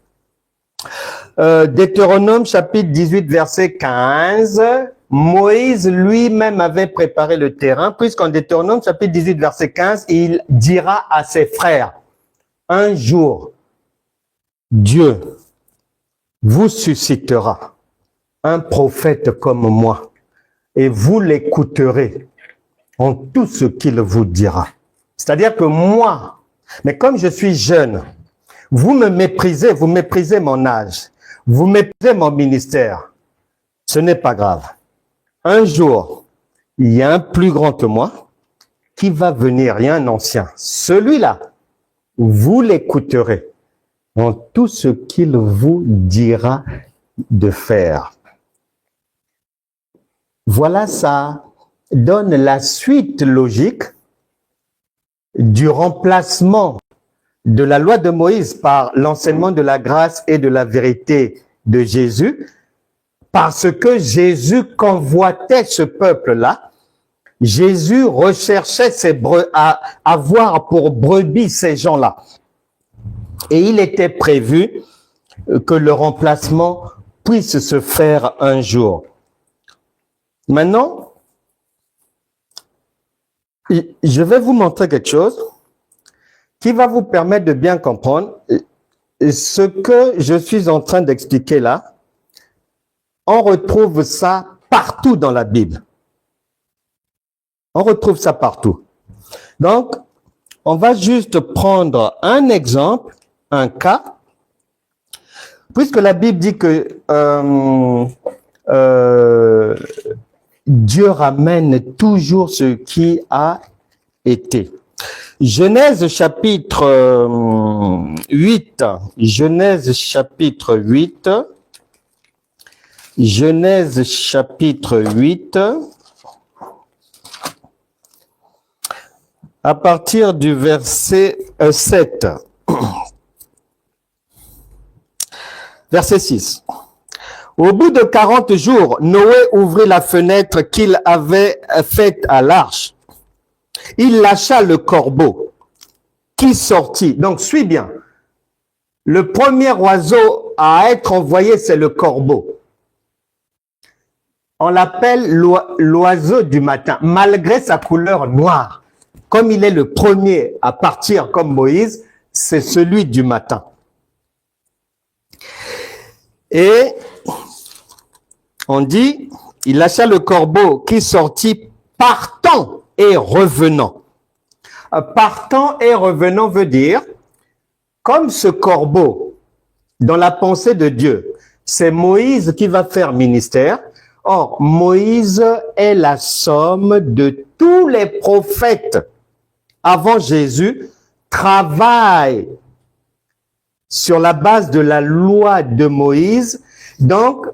Deutéronome chapitre 18, verset 15. Moïse lui-même avait préparé le terrain, puisqu'en Deutéronome chapitre 18, verset 15, il dira à ses frères, un jour, Dieu vous suscitera un prophète comme moi, et vous l'écouterez en tout ce qu'il vous dira. C'est-à-dire que moi, mais comme je suis jeune, vous me méprisez, vous méprisez mon âge, vous méprisez mon ministère. Ce n'est pas grave. Un jour, il y a un plus grand que moi qui va venir, il y a un ancien. Celui-là, vous l'écouterez en tout ce qu'il vous dira de faire. Voilà, ça donne la suite logique du remplacement de la loi de Moïse par l'enseignement de la grâce et de la vérité de Jésus, parce que Jésus convoitait ce peuple-là. Jésus recherchait à avoir pour brebis ces gens-là. Et il était prévu que le remplacement puisse se faire un jour. Maintenant, je vais vous montrer quelque chose qui va vous permettre de bien comprendre ce que je suis en train d'expliquer là. On retrouve ça partout dans la Bible. On retrouve ça partout. Donc, on va juste prendre un exemple, un cas, puisque la Bible dit que Dieu ramène toujours ce qui a été. Genèse chapitre 8, Genèse chapitre 8, Genèse chapitre 8, à partir du verset 7, verset 6. Au bout de 40 jours, Noé ouvrit la fenêtre qu'il avait faite à l'arche. Il lâcha le corbeau qui sortit. Donc, suis bien. Le premier oiseau à être envoyé, c'est le corbeau. On l'appelle l'oiseau du matin, malgré sa couleur noire. Comme il est le premier à partir comme Moïse, c'est celui du matin. Et on dit, il lâcha le corbeau qui sortit partant et revenant. Partant et revenant veut dire, comme ce corbeau, dans la pensée de Dieu, c'est Moïse qui va faire ministère. Or, Moïse est la somme de tous les prophètes avant Jésus, travaillent sur la base de la loi de Moïse. Donc,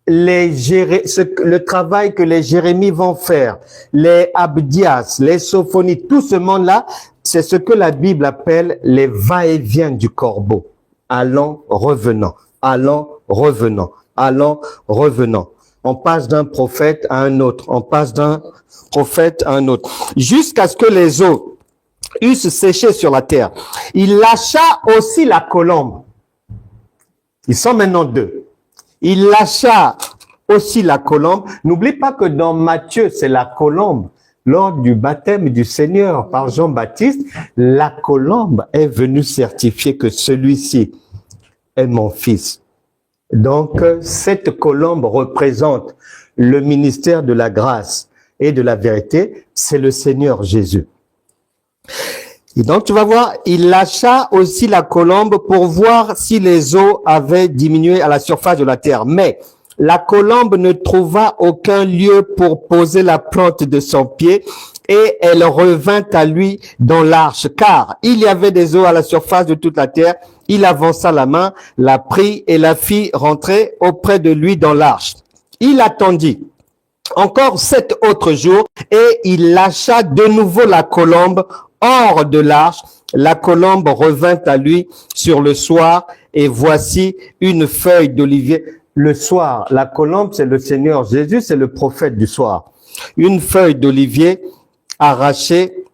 le travail que les Jérémies vont faire, les Abdias, les Sophonies, tout ce monde-là, c'est ce que la Bible appelle les va-et-vient du corbeau. Allant, revenant, allant, revenant, allant, revenant. On passe d'un prophète à un autre, on passe d'un prophète à un autre, jusqu'à ce que les eaux eussent séché sur la terre. Il lâcha aussi la colombe. Ils sont maintenant deux. Il lâcha aussi la colombe. N'oublie pas que dans Matthieu, c'est la colombe. Lors du baptême du Seigneur par Jean-Baptiste, la colombe est venue certifier que celui-ci est mon fils. Donc, cette colombe représente le ministère de la grâce et de la vérité. C'est le Seigneur Jésus. Et donc, tu vas voir, il lâcha aussi la colombe pour voir si les eaux avaient diminué à la surface de la terre. Mais la colombe ne trouva aucun lieu pour poser la plante de son pied et elle revint à lui dans l'arche, car il y avait des eaux à la surface de toute la terre. Il avança la main, la prit et la fit rentrer auprès de lui dans l'arche. Il attendit encore 7 autres jours et il lâcha de nouveau la colombe hors de l'arche. La colombe revint à lui sur le soir et voici une feuille d'olivier. Le soir, la colombe, c'est le Seigneur Jésus, c'est le prophète du soir. Une feuille d'olivier arrachée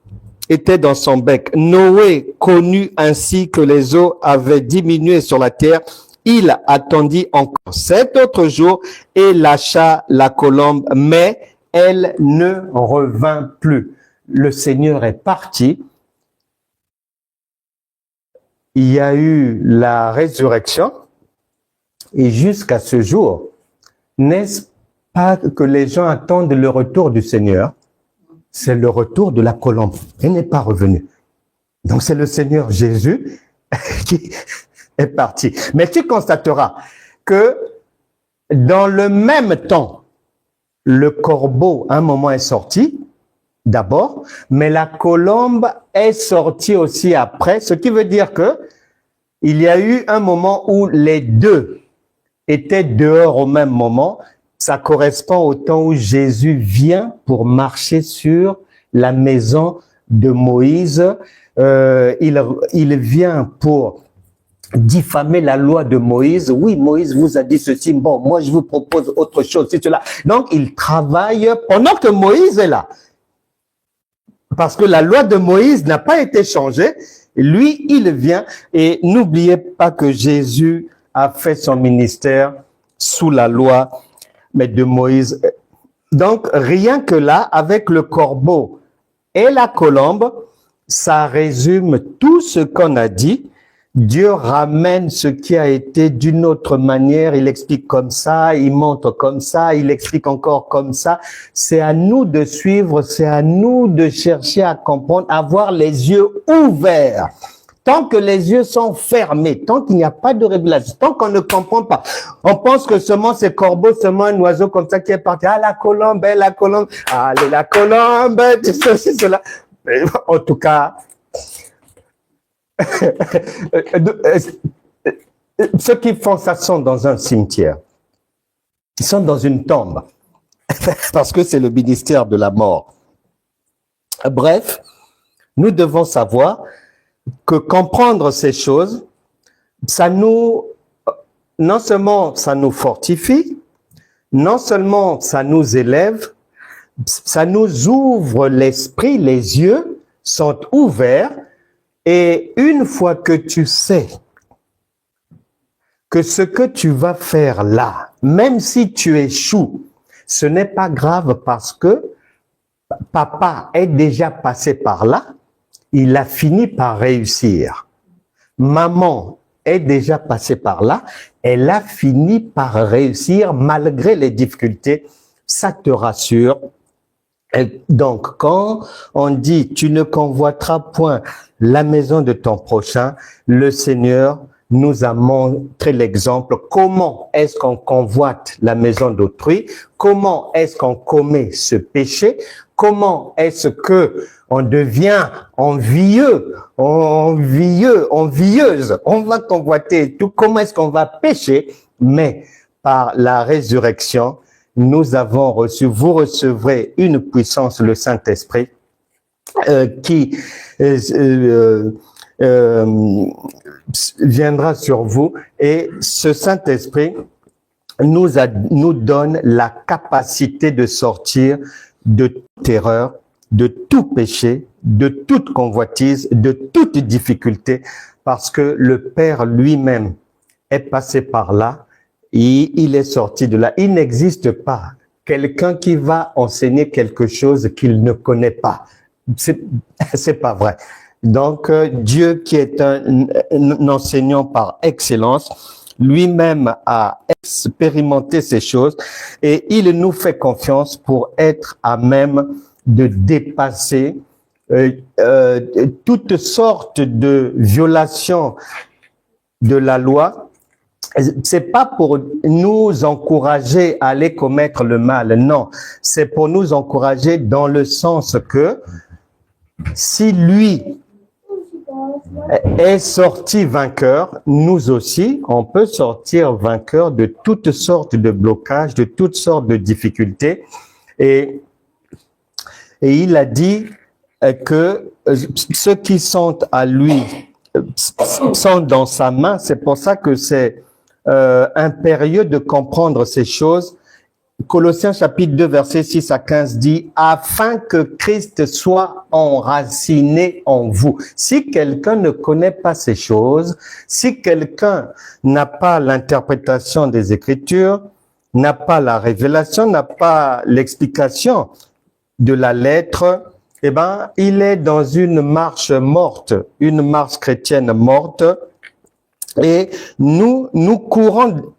était dans son bec. Noé connut ainsi que les eaux avaient diminué sur la terre. Il attendit encore 7 autres jours et lâcha la colombe, mais elle ne revint plus. Le Seigneur est parti. Il y a eu la résurrection et jusqu'à ce jour, n'est-ce pas que les gens attendent le retour du Seigneur? C'est le retour de la colombe. Elle n'est pas revenue. Donc c'est le Seigneur Jésus qui est parti. Mais tu constateras que dans le même temps, le corbeau, à un moment, est sorti, d'abord, mais la colombe est sortie aussi après, ce qui veut dire que il y a eu un moment où les deux étaient dehors au même moment. Ça correspond au temps où Jésus vient pour marcher sur la maison de Moïse. Il vient pour diffamer la loi de Moïse. Oui, Moïse vous a dit ceci. Bon, moi, je vous propose autre chose, c'est cela. Donc, il travaille pendant que Moïse est là. Parce que la loi de Moïse n'a pas été changée. Lui, il vient. Et n'oubliez pas que Jésus a fait son ministère sous la loi, mais de Moïse. Donc, rien que là, avec le corbeau et la colombe, ça résume tout ce qu'on a dit. Dieu ramène ce qui a été d'une autre manière, il explique comme ça, il montre comme ça, il explique encore comme ça. C'est à nous de suivre, c'est à nous de chercher à comprendre, avoir les yeux ouverts. Tant que les yeux sont fermés, tant qu'il n'y a pas de révélation, tant qu'on ne comprend pas, on pense que seulement c'est corbeau, seulement un oiseau comme ça qui est parti. Ah, la colombe, la colombe, allez, la colombe, ceci, cela. En tout cas, ceux qui font ça sont dans un cimetière. Ils sont dans une tombe. Parce que c'est le ministère de la mort. Bref, nous devons savoir que comprendre ces choses, ça nous, non seulement ça nous fortifie, non seulement ça nous élève, ça nous ouvre l'esprit, les yeux sont ouverts. Et une fois que tu sais que ce que tu vas faire là, même si tu échoues, ce n'est pas grave parce que papa est déjà passé par là, il a fini par réussir. Maman est déjà passée par là, elle a fini par réussir malgré les difficultés. Ça te rassure. Et donc, quand on dit « tu ne convoiteras point la maison de ton prochain », le Seigneur nous a montré l'exemple. Comment est-ce qu'on convoite la maison d'autrui? Comment est-ce qu'on commet ce péché? Comment est-ce que on devient envieux, envieuse? On va convoiter tout. Comment est-ce qu'on va pécher? Mais par la résurrection, nous avons reçu, vous recevrez une puissance, le Saint-Esprit, qui viendra sur vous, et ce Saint-Esprit nous donne la capacité de sortir de toute erreur, de tout péché, de toute convoitise, de toute difficulté, parce que le Père lui-même est passé par là et il est sorti de là. Il n'existe pas quelqu'un qui va enseigner quelque chose qu'il ne connaît pas. C'est pas vrai. Donc, Dieu qui est un enseignant par excellence, lui-même a expérimenté ces choses et il nous fait confiance pour être à même de dépasser toutes sortes de violations de la loi. C'est pas pour nous encourager à aller commettre le mal, non. C'est pour nous encourager dans le sens que si lui est sorti vainqueur, nous aussi, on peut sortir vainqueur de toutes sortes de blocages, de toutes sortes de difficultés. Et il a dit que ceux qui sont à lui sont dans sa main. C'est pour ça que c'est impérieux de comprendre ces choses. Colossiens chapitre 2, versets 6 à 15 dit « Afin que Christ soit enraciné en vous ». Si quelqu'un ne connaît pas ces choses, si quelqu'un n'a pas l'interprétation des Écritures, n'a pas la révélation, n'a pas l'explication de la lettre, eh ben, il est dans une marche morte, une marche chrétienne morte. Et nous courons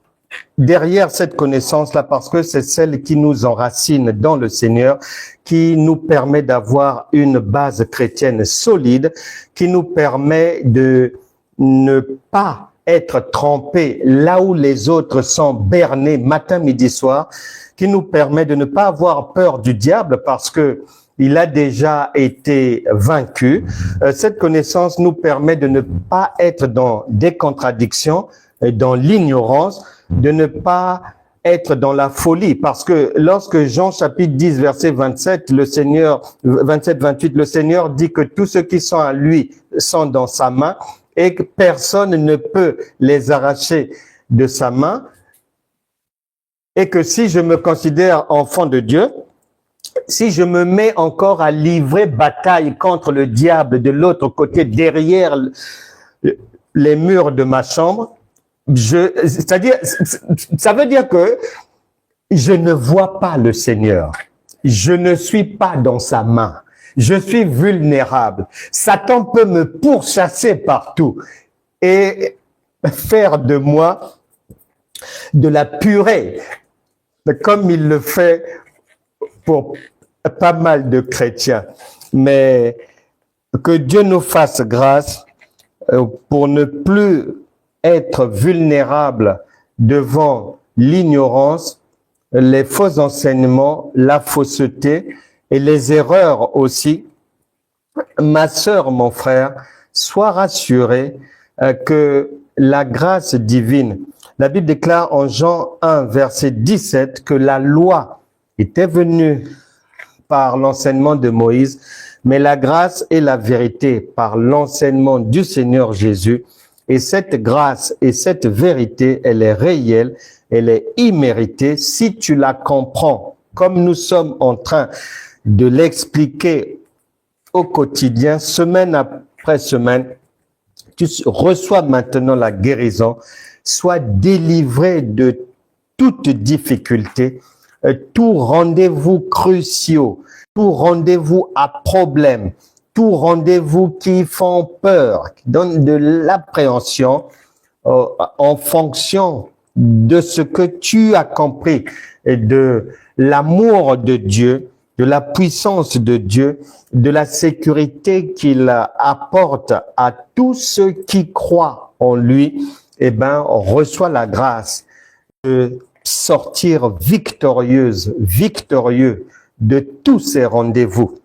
derrière cette connaissance-là parce que c'est celle qui nous enracine dans le Seigneur, qui nous permet d'avoir une base chrétienne solide, qui nous permet de ne pas être trempés là où les autres sont bernés matin, midi, soir, qui nous permet de ne pas avoir peur du diable parce que il a déjà été vaincu. Cette connaissance nous permet de ne pas être dans des contradictions, dans l'ignorance, de ne pas être dans la folie. Parce que lorsque Jean chapitre 10, verset 27, 27-28, le Seigneur dit que tous ceux qui sont à lui sont dans sa main et que personne ne peut les arracher de sa main. Et que si je me considère enfant de Dieu, si je me mets encore à livrer bataille contre le diable de l'autre côté, derrière les murs de ma chambre, c'est-à-dire, ça veut dire que je ne vois pas le Seigneur. Je ne suis pas dans sa main. Je suis vulnérable. Satan peut me pourchasser partout et faire de moi de la purée, comme il le fait pour pas mal de chrétiens. Mais que Dieu nous fasse grâce pour ne plus être vulnérable devant l'ignorance, les faux enseignements, la fausseté et les erreurs aussi. Ma sœur, mon frère, sois rassuré que la grâce divine, la Bible déclare en Jean 1, verset 17, que la loi était venue par l'enseignement de Moïse, mais la grâce et la vérité par l'enseignement du Seigneur Jésus. Et cette grâce et cette vérité, elle est réelle, elle est imméritée si tu la comprends, comme nous sommes en train de l'expliquer au quotidien, semaine après semaine. Tu reçois maintenant la guérison, sois délivré de toute difficulté, tout rendez-vous cruciaux, tout rendez-vous à problème, tout rendez-vous qui font peur, qui donnent de l'appréhension en fonction de ce que tu as compris et de l'amour de Dieu, de la puissance de Dieu, de la sécurité qu'il apporte à tous ceux qui croient en lui. eh ben, reçoit la grâce de sortir victorieux de tous ces rendez-vous.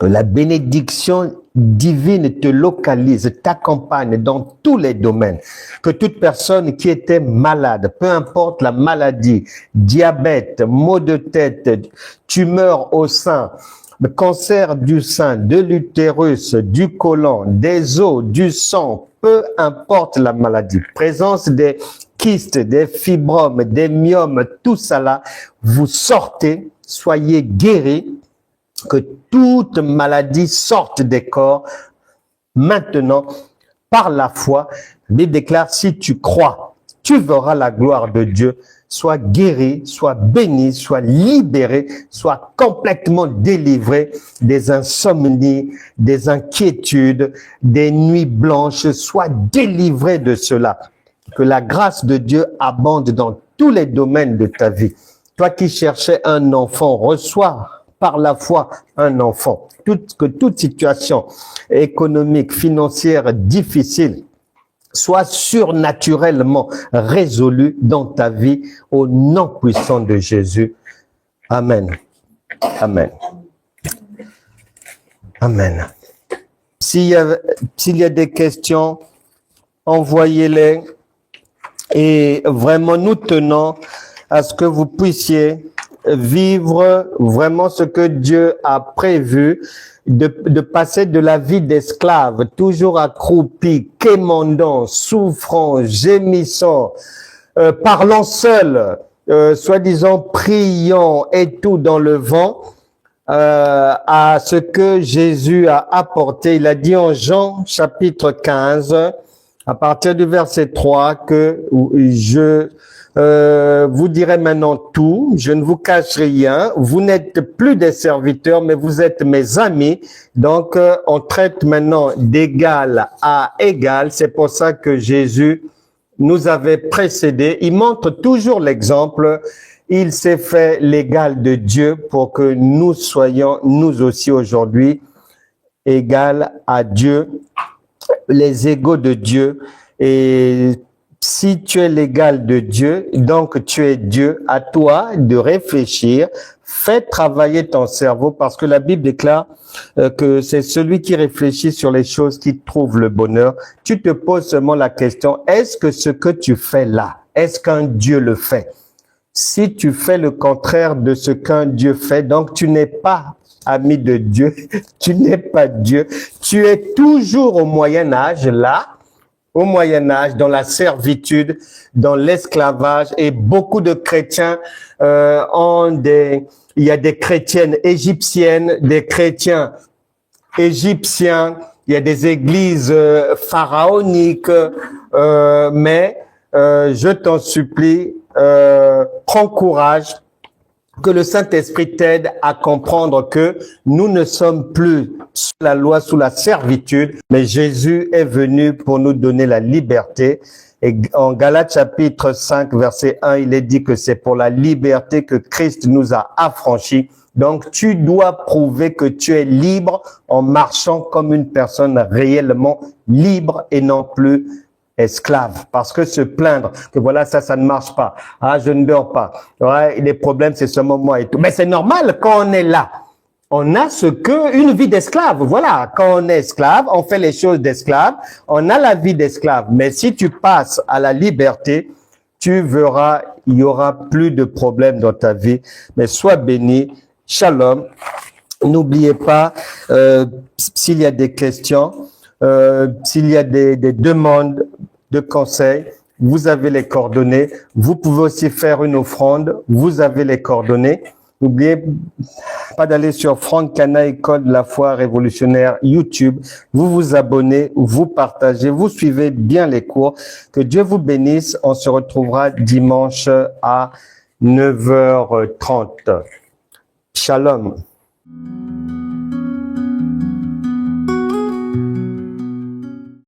La bénédiction divine te localise, t'accompagne dans tous les domaines. Que toute personne qui était malade, peu importe la maladie, diabète, maux de tête, tumeur au sein, cancer du sein, de l'utérus, du côlon, des os, du sang, peu importe la maladie, présence des kystes, des fibromes, des myomes, tout ça là, vous sortez, soyez guéris, que toute maladie sorte des corps maintenant par la foi. La Bible déclare, si tu crois, tu verras la gloire de Dieu. Sois guéri, sois béni, sois libéré, sois complètement délivré des insomnies, des inquiétudes, des nuits blanches. Sois délivré de cela. Que la grâce de Dieu abonde dans tous les domaines de ta vie. Toi qui cherchais un enfant, reçois par la foi un enfant. Que toute situation économique, financière difficile soit surnaturellement résolue dans ta vie au nom puissant de Jésus. Amen. Amen. Amen. S'il y a des questions, envoyez-les et vraiment nous tenons à ce que vous puissiez vivre vraiment ce que Dieu a prévu, de passer de la vie d'esclave, toujours accroupi, quémandant, souffrant, gémissant, parlant seul, soi-disant priant et tout dans le vent, à ce que Jésus a apporté. Il a dit en Jean chapitre 15, à partir du verset 3, que je vous dirai maintenant tout, je ne vous cache rien, vous n'êtes plus des serviteurs, mais vous êtes mes amis, donc on traite maintenant d'égal à égal, c'est pour ça que Jésus nous avait précédés, il montre toujours l'exemple, il s'est fait l'égal de Dieu pour que nous soyons, nous aussi aujourd'hui, égal à Dieu, les égaux de Dieu, et si tu es l'égal de Dieu, donc tu es Dieu, à toi de réfléchir, fais travailler ton cerveau parce que la Bible déclare que c'est celui qui réfléchit sur les choses qui trouve le bonheur. Tu te poses seulement la question, est-ce que ce que tu fais là, est-ce qu'un Dieu le fait? Si tu fais le contraire de ce qu'un Dieu fait, donc tu n'es pas ami de Dieu, tu n'es pas Dieu, tu es toujours au Moyen-Âge là, au Moyen-Âge, dans la servitude, dans l'esclavage, et beaucoup de chrétiens il y a des chrétiennes égyptiennes, des chrétiens égyptiens, il y a des églises pharaoniques, mais je t'en supplie, prends courage, que le Saint-Esprit t'aide à comprendre que nous ne sommes plus sous la loi, sous la servitude, mais Jésus est venu pour nous donner la liberté. Et en Galates chapitre 5, verset 1, il est dit que c'est pour la liberté que Christ nous a affranchis. Donc, tu dois prouver que tu es libre en marchant comme une personne réellement libre et non plus esclave, parce que se plaindre que voilà, ça ne marche pas, ah, je ne dors pas, ouais, les problèmes c'est seulement moi et tout, mais c'est normal quand on est là, on a une vie d'esclave, voilà, quand on est esclave, on fait les choses d'esclave, on a la vie d'esclave, mais si tu passes à la liberté, tu verras, il y aura plus de problèmes dans ta vie, mais sois béni, shalom, n'oubliez pas, s'il y a des questions, s'il y a des demandes de conseils, vous avez les coordonnées. Vous pouvez aussi faire une offrande, vous avez les coordonnées. N'oubliez pas d'aller sur Franck Cana, École de la foi révolutionnaire YouTube. Vous vous abonnez, vous partagez, vous suivez bien les cours. Que Dieu vous bénisse. On se retrouvera dimanche à 9h30. Shalom.